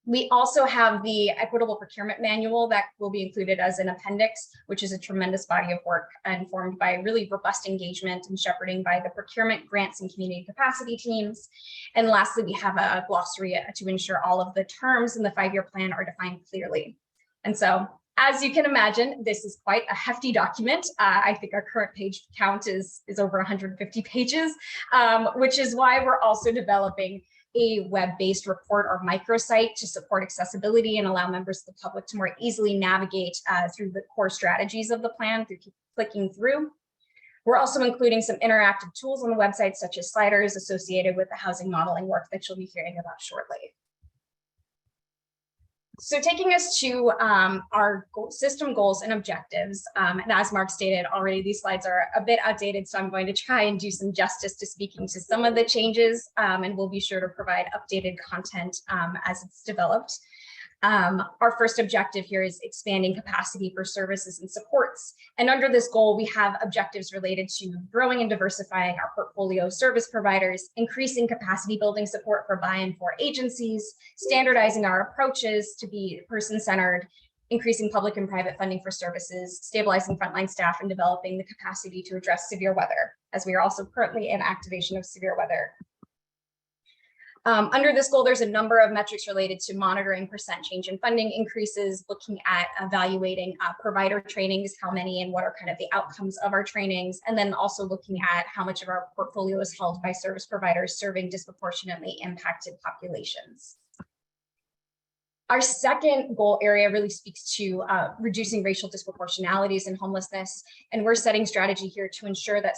[SPEAKER 11] We also have the Equitable Procurement Manual that will be included as an appendix, which is a tremendous body of work informed by really robust engagement and shepherding by the procurement, grants, and community capacity teams. And lastly, we have a glossary to ensure all of the terms in the 5-year plan are defined clearly. And so, as you can imagine, this is quite a hefty document. I think our current page count is over 150 pages, which is why we're also developing a web-based report or microsite to support accessibility and allow members of the public to more easily navigate through the core strategies of the plan through clicking through. We're also including some interactive tools on the website, such as sliders associated with the housing modeling work that you'll be hearing about shortly. So taking us to our system goals and objectives, and as Mark stated already, these slides are a bit outdated, so I'm going to try and do some justice to speaking to some of the changes, and we'll be sure to provide updated content as it's developed. Our first objective here is expanding capacity for services and supports. And under this goal, we have objectives related to growing and diversifying our portfolio of service providers, increasing capacity building support for buy-in for agencies, standardizing our approaches to be person-centered, increasing public and private funding for services, stabilizing frontline staff, and developing the capacity to address severe weather, as we are also currently in activation of severe weather. Under this goal, there's a number of metrics related to monitoring percent change in funding increases, looking at evaluating provider trainings, how many and what are kind of the outcomes of our trainings, and then also looking at how much of our portfolio is held by service providers serving disproportionately impacted populations. Our second goal area really speaks to reducing racial disproportionalities in homelessness, and we're setting strategy here to ensure that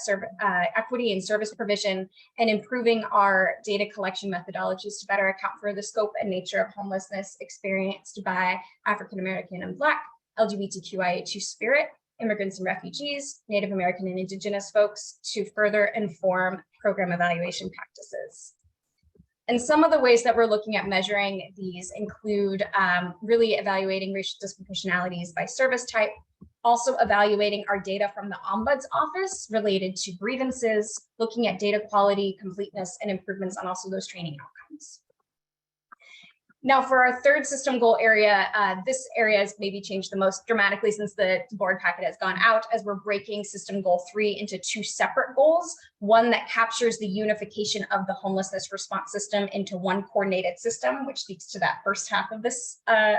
[SPEAKER 11] equity in service provision and improving our data collection methodologies to better account for the scope and nature of homelessness experienced by African American and Black, LGBTQIA2 spirit, immigrants and refugees, Native American and Indigenous folks, to further inform program evaluation practices. And some of the ways that we're looking at measuring these include really evaluating racial disproportionalities by service type, also evaluating our data from the Ombuds Office related to grievances, looking at data quality, completeness, and improvements on also those training outcomes. Now, for our third system goal area, this area has maybe changed the most dramatically since the board packet has gone out, as we're breaking system goal 3 into 2 separate goals. One that captures the unification of the homelessness response system into one coordinated system, which speaks to that first half of this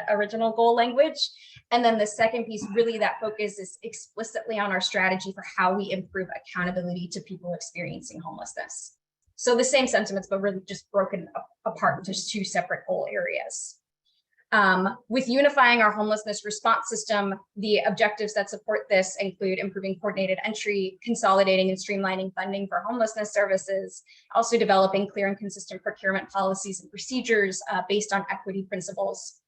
[SPEAKER 11] original goal language. And then the second piece really that focuses explicitly on our strategy for how we improve accountability to people experiencing homelessness. So the same sentiments, but really just broken apart into 2 separate goal areas. With unifying our homelessness response system, the objectives that support this include improving coordinated entry, consolidating and streamlining funding for homelessness services, also developing clear and consistent procurement policies and procedures based on equity principles.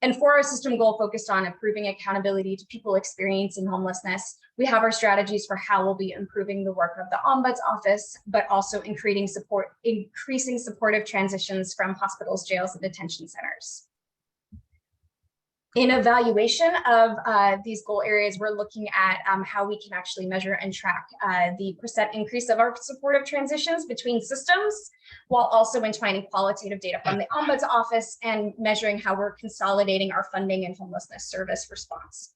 [SPEAKER 11] And for our system goal focused on improving accountability to people experiencing homelessness, we have our strategies for how we'll be improving the work of the Ombuds Office, but also increasing supportive transitions from hospitals, jails, and detention centers. In evaluation of these goal areas, we're looking at how we can actually measure and track the % increase of our supportive transitions between systems, while also entwining qualitative data from the Ombuds Office and measuring how we're consolidating our funding and homelessness service response.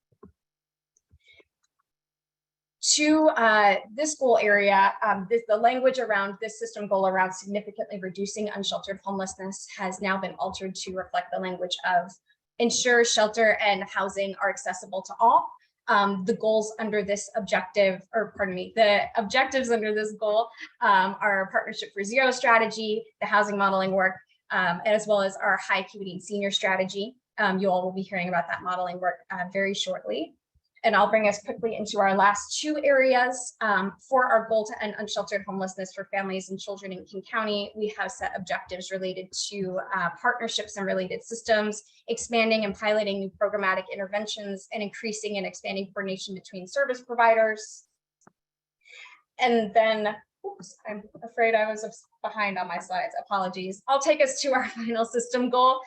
[SPEAKER 11] To this goal area, the language around this system goal around significantly reducing unsheltered homelessness has now been altered to reflect the language of ensure shelter and housing are accessible to all. The goals under this objective, or pardon me, the objectives under this goal are Partnership for Zero strategy, the housing modeling work, as well as our high acuity and senior strategy. You all will be hearing about that modeling work very shortly. And I'll bring us quickly into our last 2 areas. For our goal to end unsheltered homelessness for families and children in King County, we have set objectives related to partnerships and related systems, expanding and piloting new programmatic interventions, and increasing and expanding coordination between service providers. And then, oops, I'm afraid I was behind on my slides, apologies. I'll take us to our final system goal,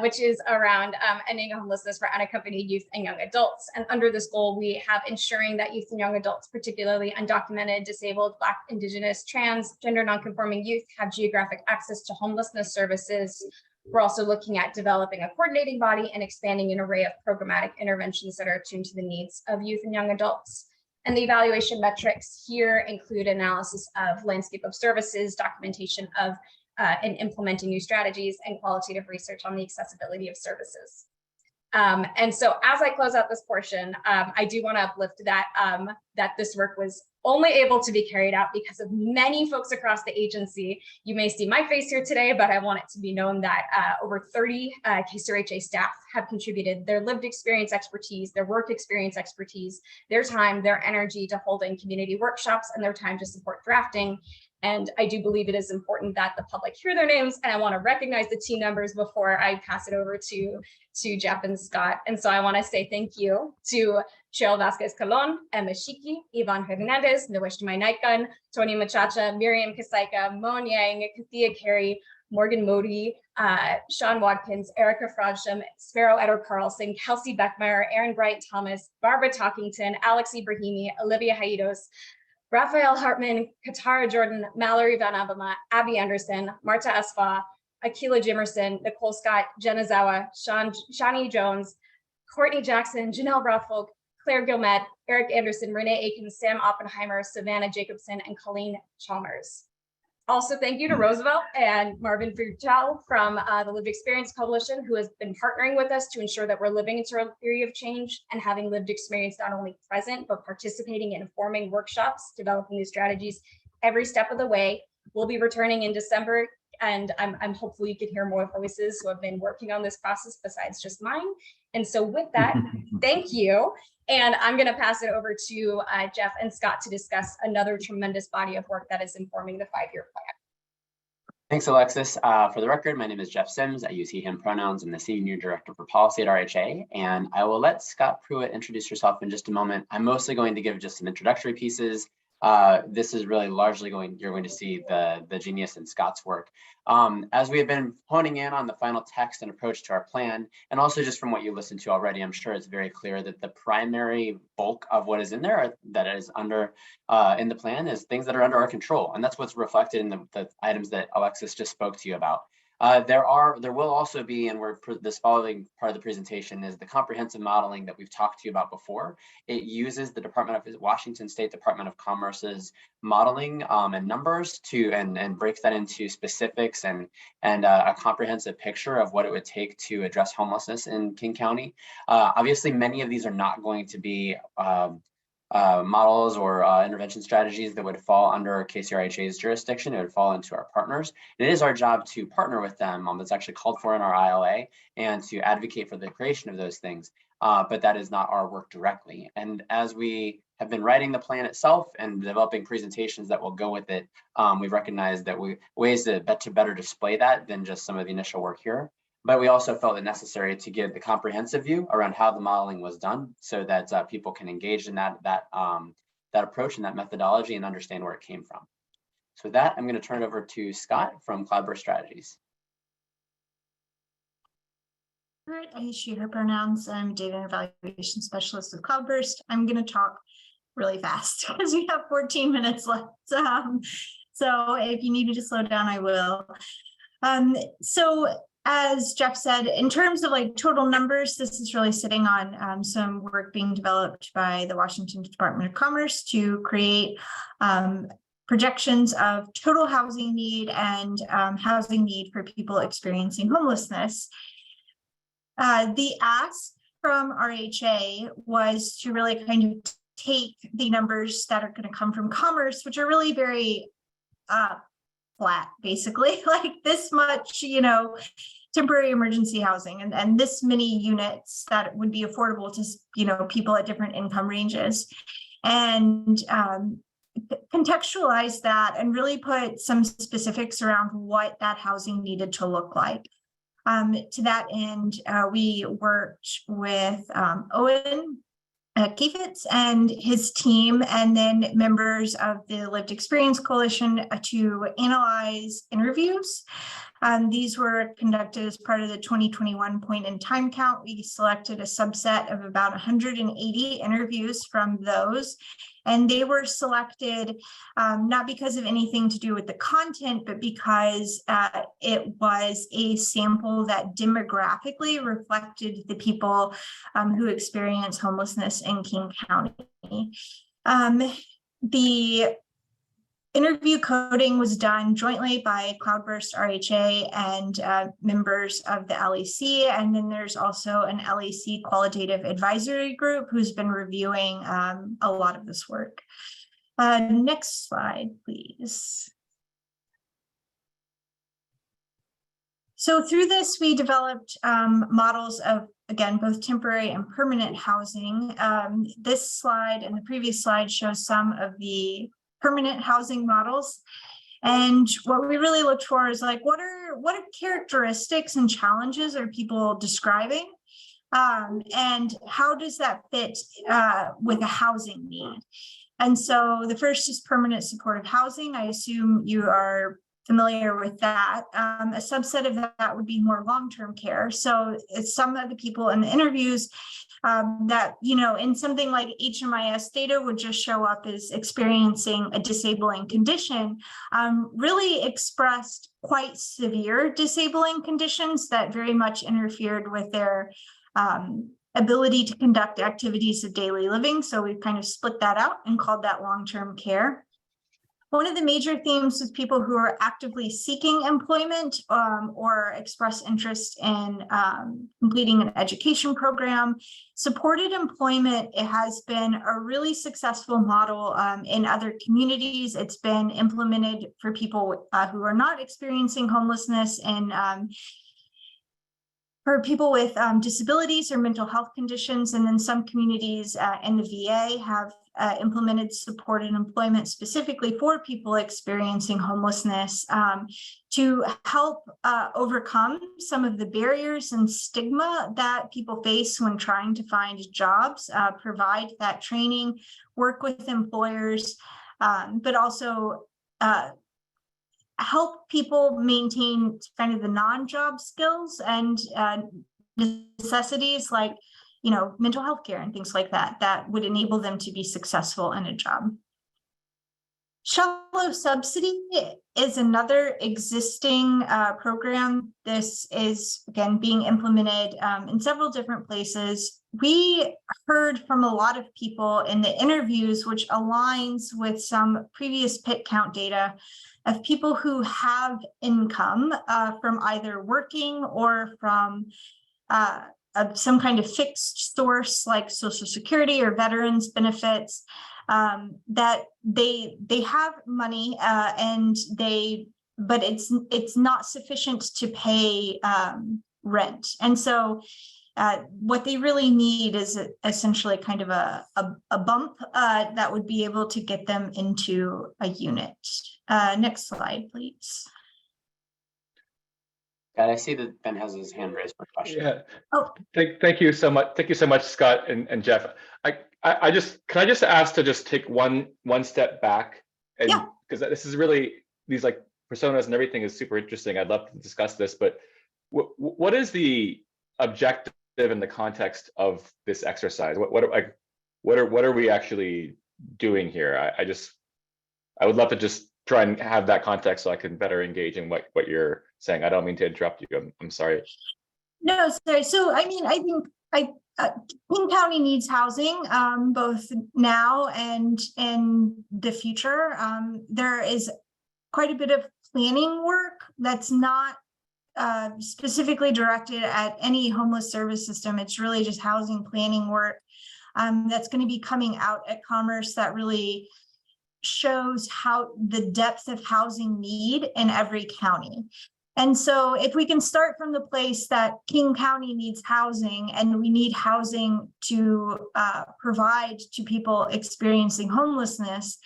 [SPEAKER 11] which is around ending homelessness for unaccompanied youth and young adults. And under this goal, we have ensuring that youth and young adults, particularly undocumented, disabled, Black, Indigenous, trans, gender nonconforming youth, have geographic access to homelessness services. We're also looking at developing a coordinating body and expanding an array of programmatic interventions that are attuned to the needs of youth and young adults. And the evaluation metrics here include analysis of landscape of services, documentation of and implementing new strategies, and qualitative research on the accessibility of services. And so as I close out this portion, I do want to uplift that, that this work was only able to be carried out because of many folks across the agency. You may see my face here today, but I want it to be known that over 30 KCRHA staff have contributed their lived experience expertise, their work experience expertise, their time, their energy to holding community workshops, and their time to support drafting. And I do believe it is important that the public hear their names, and I want to recognize the team members before I pass it over to Jeff and Scott. And so I want to say thank you to Cheryl Vasquez Colon, Emma Shiki, Ivan Hernandez, Naweshmai Naikan, Tony Machacha, Miriam Kasaika, Moan Yang, Kathia Carey, Morgan Modi, Sean Watkins, Erica Frodsham, Sparrow Edder Carlson, Kelsey Beckmeyer, Aaron Bright Thomas, Barbara Talkington, Alex Ibrahimi, Olivia Haidos, Raphael Hartman, Katara Jordan, Mallory Van Abama, Abby Anderson, Marta Asfa, Akila Jimerson, Nicole Scott, Jenna Zawa, Shani Jones, Courtney Jackson, Janelle Rothfolk, Claire Gilmet, Eric Anderson, Renee Aiken, Sam Oppenheimer, Savannah Jacobson, and Colleen Chalmers. Also, thank you to Roosevelt and Marvin Virchow from the Lived Experience Coalition, who has been partnering with us to ensure that we're living into a theory of change and having lived experience not only present, but participating in informing workshops, developing new strategies every step of the way. We'll be returning in December and I'm hopeful you can hear more voices who have been working on this process besides just mine. And so with that, thank you. And I'm going to pass it over to Jeff and Scott to discuss another tremendous body of work that is informing the 5-year plan.
[SPEAKER 20] Thanks, Alexis. For the record, my name is Jeff Sims. I use he, him pronouns. I'm the Senior Director for Policy at RHA, and I will let Scott Pruitt introduce herself in just a moment. I'm mostly going to give just some introductory pieces. This is really largely you're going to see the genius in Scott's work. As we have been honing in on the final text and approach to our plan, and also just from what you listened to already, I'm sure it's very clear that the primary bulk of what is in there that is under in the plan is things that are under our control. And that's what's reflected in the items that Alexis just spoke to you about. There will also be, and this following part of the presentation is the comprehensive modeling that we've talked to you about before. It uses the Washington State Department of Commerce's modeling and numbers and breaks that into specifics and a comprehensive picture of what it would take to address homelessness in King County. Obviously, many of these are not going to be models or intervention strategies that would fall under KCRHA's jurisdiction. It would fall into our partners. It is our job to partner with them. It's actually called for in our ILA, and to advocate for the creation of those things. But that is not our work directly. And as we have been writing the plan itself and developing presentations that will go with it, we've recognized that ways to better display that than just some of the initial work here. But we also felt it necessary to give the comprehensive view around how the modeling was done, so that people can engage in that approach and that methodology and understand where it came from. So with that, I'm going to turn it over to Scott from Cloudburst Strategies.
[SPEAKER 17] All right, I use she, her pronouns. I'm data and evaluation specialist with Cloudburst. I'm going to talk really fast because we have 14 minutes left. So if you need me to slow down, I will. So as Jeff said, in terms of like total numbers, this is really sitting on some work being developed by the Washington Department of Commerce to create projections of total housing need and housing need for people experiencing homelessness. The ask from RHA was to really kind of take the numbers that are going to come from Commerce, which are really very flat, basically, like this much, temporary emergency housing and this many units that would be affordable to, people at different income ranges, and contextualize that and really put some specifics around what that housing needed to look like. To that end, we worked with Owen Kefitz and his team, and then members of the Lived Experience Coalition to analyze interviews. These were conducted as part of the 2021 point in time count. We selected a subset of about 180 interviews from those, and they were selected not because of anything to do with the content, but because it was a sample that demographically reflected the people who experience homelessness in King County. The interview coding was done jointly by Cloudburst RHA and members of the LEC. And then there's also an LEC qualitative advisory group who's been reviewing a lot of this work. Next slide, please. So through this, we developed models of, again, both temporary and permanent housing. This slide and the previous slide shows some of the permanent housing models. And what we really looked for is like, what are characteristics and challenges are people describing? And how does that fit with a housing need? And so the first is permanent supportive housing. I assume you are familiar with that. A subset of that would be more long-term care. So it's some of the people in the interviews that, in something like HMIS data would just show up as experiencing a disabling condition, really expressed quite severe disabling conditions that very much interfered with their ability to conduct activities of daily living. So we've kind of split that out and called that long-term care. One of the major themes is people who are actively seeking employment or express interest in completing an education program. Supported employment, it has been a really successful model in other communities. It's been implemented for people who are not experiencing homelessness and for people with disabilities or mental health conditions. And then some communities in the VA have implemented supported employment specifically for people experiencing homelessness to help overcome some of the barriers and stigma that people face when trying to find jobs, provide that training, work with employers, but also help people maintain kind of the non-job skills and necessities like, you know, mental health care and things like that, that would enable them to be successful in a job. Shallow subsidy is another existing program. This is, again, being implemented in several different places. We heard from a lot of people in the interviews, which aligns with some previous PIT count data of people who have income from either working or from some kind of fixed source like Social Security or veterans benefits, that they have money but it's not sufficient to pay rent. And so what they really need is essentially kind of a bump that would be able to get them into a unit. Next slide, please.
[SPEAKER 20] I see that Ben has his hand raised for a question.
[SPEAKER 1] Yeah.
[SPEAKER 17] Oh.
[SPEAKER 1] Thank you so much. Thank you so much, Scott and Jeff. Can I just ask to just take one step back, and because this is really, these like personas and everything is super interesting. I'd love to discuss this, but what is the objective in the context of this exercise? What are we actually doing here? I would love to just try and have that context so I can better engage in what you're saying. I don't mean to interrupt you. I'm sorry.
[SPEAKER 17] No, sorry. So, I mean, I think King County needs housing, both now and in the future. There is quite a bit of planning work that's not specifically directed at any homeless service system. It's really just housing planning work that's going to be coming out at Commerce that really shows how the depth of housing need in every county. And so if we can start from the place that King County needs housing and we need housing to provide to people experiencing homelessness,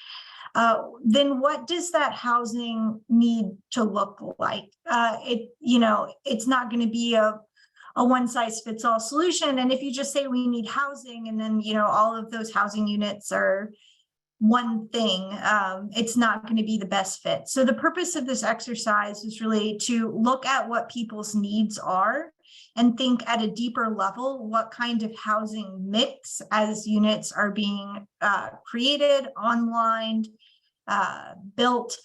[SPEAKER 17] then what does that housing need to look like? It's not going to be a one size fits all solution. And if you just say we need housing and then, all of those housing units are one thing, it's not going to be the best fit. So the purpose of this exercise is really to look at what people's needs are and think at a deeper level what kind of housing mix as units are being created, online, built,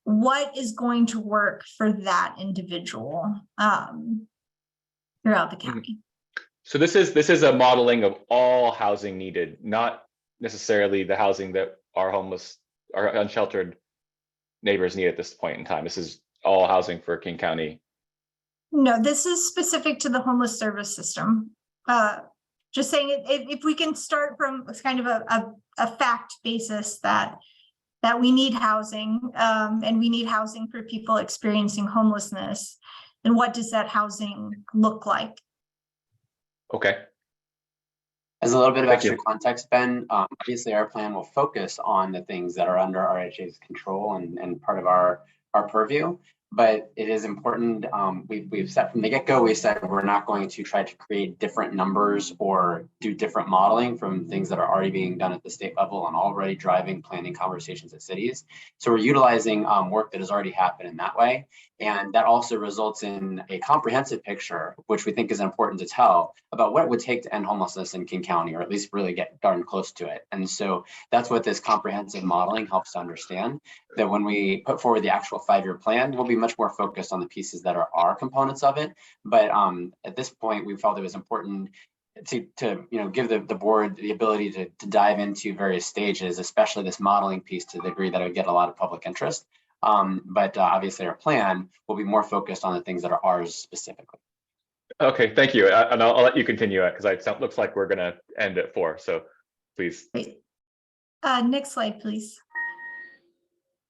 [SPEAKER 17] what is going to work for that individual throughout the county.
[SPEAKER 1] So this is a modeling of all housing needed, not necessarily the housing that our homeless, our unsheltered neighbors need at this point in time. This is all housing for King County.
[SPEAKER 17] No, this is specific to the homeless service system. Just saying, if we can start from kind of a fact basis that we need housing and we need housing for people experiencing homelessness, then what does that housing look like?
[SPEAKER 1] Okay.
[SPEAKER 20] As a little bit of extra context, Ben, obviously our plan will focus on the things that are under RHA's control and part of our purview. But it is important, we've said from the get-go, we said we're not going to try to create different numbers or do different modeling from things that are already being done at the state level and already driving planning conversations at cities. So we're utilizing work that has already happened in that way. And that also results in a comprehensive picture, which we think is important to tell about what it would take to end homelessness in King County, or at least really get darn close to it. And so that's what this comprehensive modeling helps to understand, that when we put forward the actual 5-year plan, we'll be much more focused on the pieces that are our components of it. But at this point, we felt it was important to give the board the ability to dive into various stages, especially this modeling piece, to the degree that it would get a lot of public interest. But obviously our plan will be more focused on the things that are ours specifically.
[SPEAKER 1] Okay, thank you. And I'll let you continue because it looks like we're going to end at 4. So please.
[SPEAKER 17] Great. Next slide, please.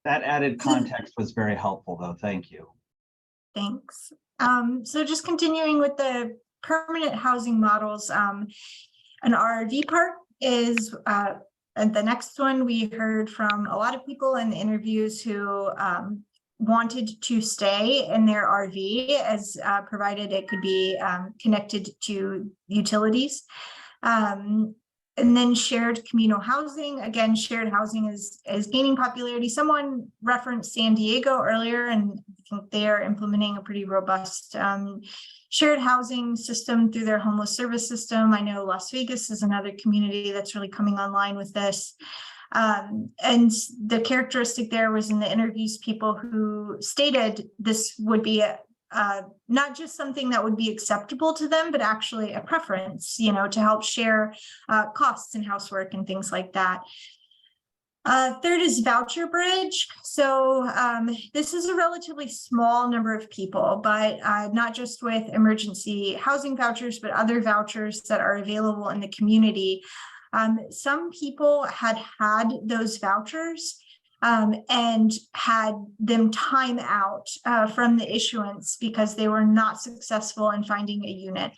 [SPEAKER 4] That added context was very helpful, though. Thank you.
[SPEAKER 17] Thanks. So just continuing with the permanent housing models, an RV park is and the next one. We heard from a lot of people in the interviews who wanted to stay in their RV as provided it could be connected to utilities. And then shared communal housing. Again, shared housing is gaining popularity. Someone referenced San Diego earlier, and I think they are implementing a pretty robust shared housing system through their homeless service system. I know Las Vegas is another community that's really coming online with this. And the characteristic there was in the interviews, people who stated this would be not just something that would be acceptable to them, but actually a preference, to help share costs and housework and things like that. Third is voucher bridge. So this is a relatively small number of people, but not just with emergency housing vouchers, but other vouchers that are available in the community. Some people had those vouchers and had them time out from the issuance because they were not successful in finding a unit.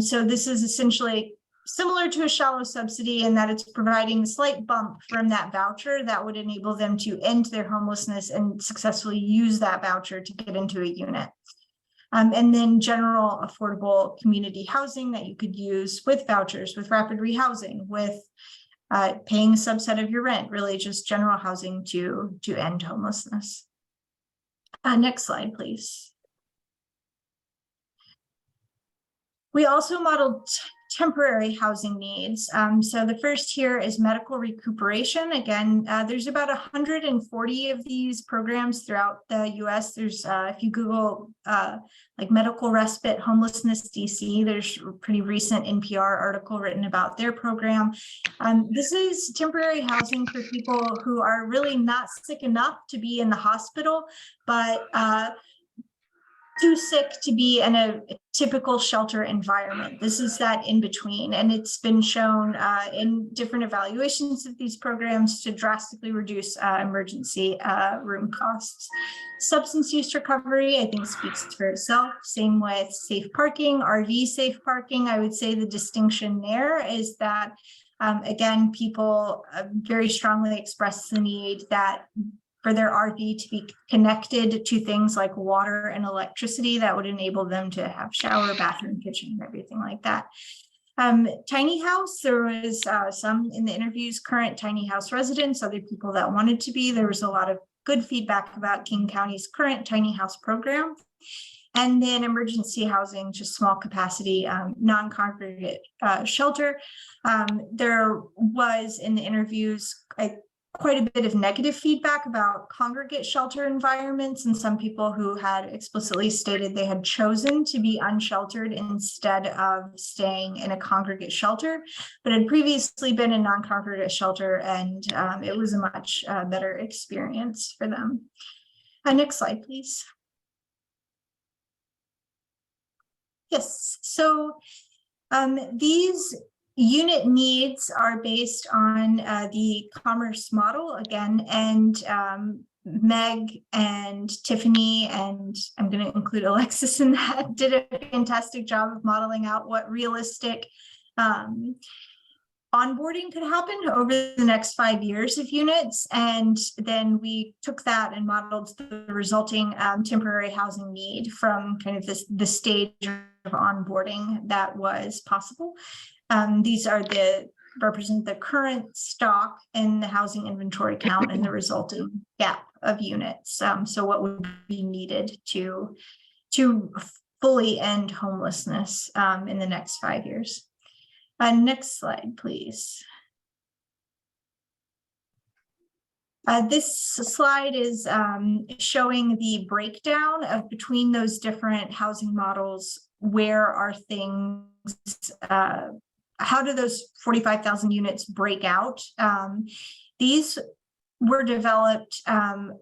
[SPEAKER 17] So this is essentially similar to a shallow subsidy in that it's providing a slight bump from that voucher that would enable them to end their homelessness and successfully use that voucher to get into a unit. And then general affordable community housing that you could use with vouchers, with rapid rehousing, with paying a subset of your rent, really just general housing to end homelessness. Next slide, please. We also modeled temporary housing needs. So the first here is medical recuperation. Again, there's about 140 of these programs throughout the US. There's, if you Google like medical respite homelessness DC, there's a pretty recent NPR article written about their program. This is temporary housing for people who are really not sick enough to be in the hospital, but too sick to be in a typical shelter environment. This is that in between, and it's been shown in different evaluations of these programs to drastically reduce emergency room costs. Substance use recovery, I think, speaks for itself. Same with safe parking, RV safe parking. I would say the distinction there is that, again, people very strongly express the need that for their RV to be connected to things like water and electricity that would enable them to have shower, bathroom, kitchen, everything like that. Tiny house, there was some in the interviews, current tiny house residents, other people that wanted to be. There was a lot of good feedback about King County's current tiny house program. And then emergency housing, just small capacity, non-congregate shelter. There was in the interviews, quite a bit of negative feedback about congregate shelter environments, and some people who had explicitly stated they had chosen to be unsheltered instead of staying in a congregate shelter, but had previously been in non-congregate shelter, and it was a much better experience for them. Next slide, please. Yes, so these unit needs are based on the commerce model again, and Meg and Tiffany, and I'm going to include Alexis in that, did a fantastic job of modeling out what realistic onboarding could happen over the next 5 years of units. And then we took that and modeled the resulting temporary housing need from kind of the stage of onboarding that was possible. These are represent the current stock and the housing inventory count and the resulting gap of units. So what would be needed to fully end homelessness in the next 5 years. Next slide, please. This slide is showing the breakdown of between those different housing models where are things, how do those 45,000 units break out? These were developed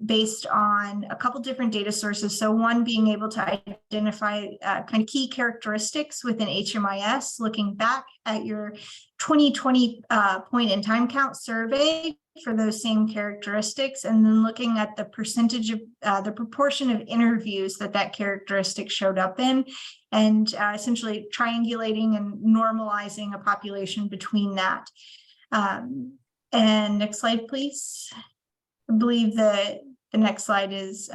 [SPEAKER 17] based on a couple different data sources. So one being able to identify kind of key characteristics within HMIS, looking back at your 2020 point in time count survey for those same characteristics, and then looking at the percentage of the proportion of interviews that characteristic showed up in, and essentially triangulating and normalizing a population between that. And next slide, please. I believe the next slide is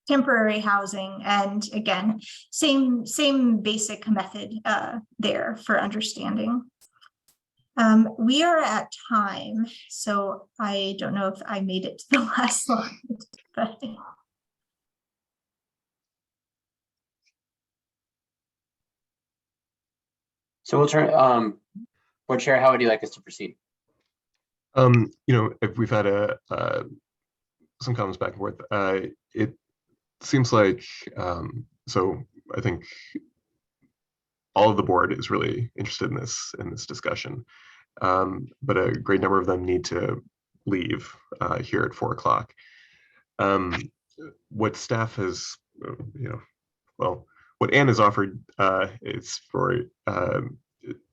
[SPEAKER 17] temporary housing. And again, same basic method there for understanding. We are at time, so I don't know if I made it to the last slide. But...
[SPEAKER 20] So we'll turn, Board Chair, how would you like us to proceed?
[SPEAKER 2] If we've had some comments back and forth, it seems like, so I think all of the board is really interested in this discussion, but a great number of them need to leave here at 4 o'clock. What staff has, well, what Anne has offered is for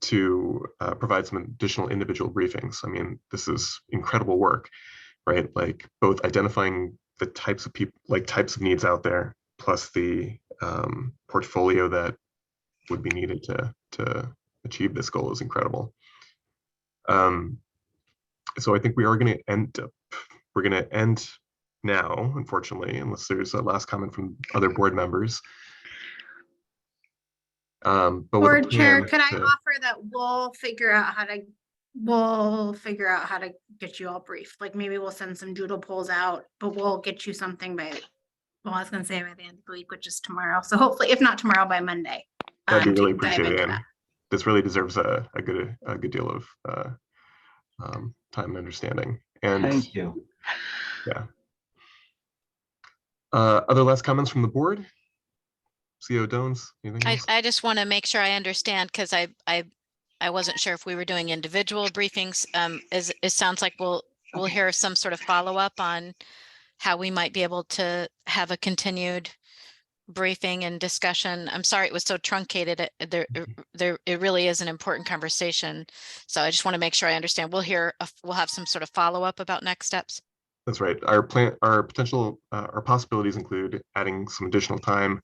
[SPEAKER 2] to provide some additional individual briefings. I mean, this is incredible work, right? Like both identifying the types of people, like types of needs out there, plus the portfolio that would be needed to achieve this goal is incredible. So I think we are going to end now, unfortunately, unless there's a last comment from other board members. But
[SPEAKER 17] Board Chair, could I offer that we'll figure out how to get you all briefed? Like maybe we'll send some doodle polls out, but we'll get you something by, well, I was going to say by the end of the week, which is tomorrow. So hopefully, if not tomorrow, by Monday.
[SPEAKER 2] That'd be really appreciated, Anne. This really deserves a good deal of time and understanding. And
[SPEAKER 4] thank you.
[SPEAKER 2] Yeah. Other last comments from the board? CO Dones, anything else?
[SPEAKER 7] I just want to make sure I understand, because I wasn't sure if we were doing individual briefings. It sounds like we'll hear some sort of follow-up on how we might be able to have a continued briefing and discussion. I'm sorry it was so truncated. It really is an important conversation. So I just want to make sure I understand. We'll have some sort of follow-up about next steps.
[SPEAKER 2] That's right. Our possibilities include adding some additional time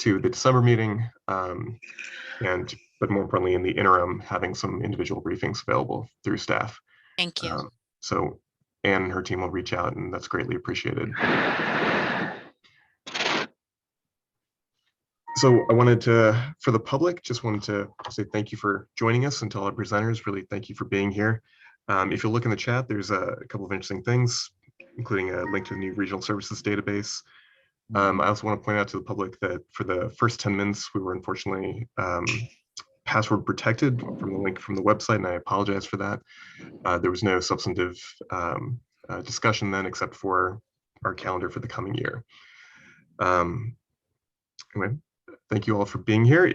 [SPEAKER 2] to the December meeting, but more importantly, in the interim, having some individual briefings available through staff.
[SPEAKER 7] Thank you.
[SPEAKER 2] So Anne and her team will reach out, and that's greatly appreciated. So I wanted to, for the public, just wanted to say thank you for joining us, and to all our presenters, really thank you for being here. If you look in the chat, there's a couple of interesting things, including a link to the new regional services database. I also want to point out to the public that for the first 10 minutes, we were unfortunately password protected from the link from the website, and I apologize for that. There was no substantive discussion then, except for our calendar for the coming year. Anyway, thank you all for being here.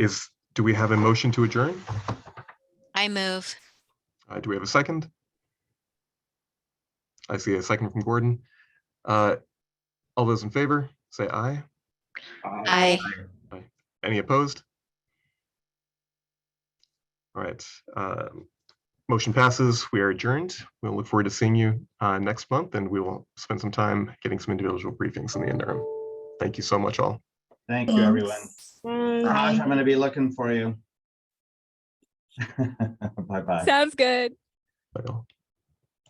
[SPEAKER 2] Do we have a motion to adjourn?
[SPEAKER 7] I move.
[SPEAKER 2] Do we have a second? I see a second from Gordon. All those in favor, say aye.
[SPEAKER 7] Aye.
[SPEAKER 2] Aye. Any opposed? All right. Motion passes. We are adjourned. We'll look forward to seeing you next month, and we will spend some time getting some individual briefings in the interim. Thank you so much, all.
[SPEAKER 4] Thank you, everyone. Raj, I'm going to be looking for you. Bye-bye.
[SPEAKER 10] Sounds good.
[SPEAKER 2] Bye.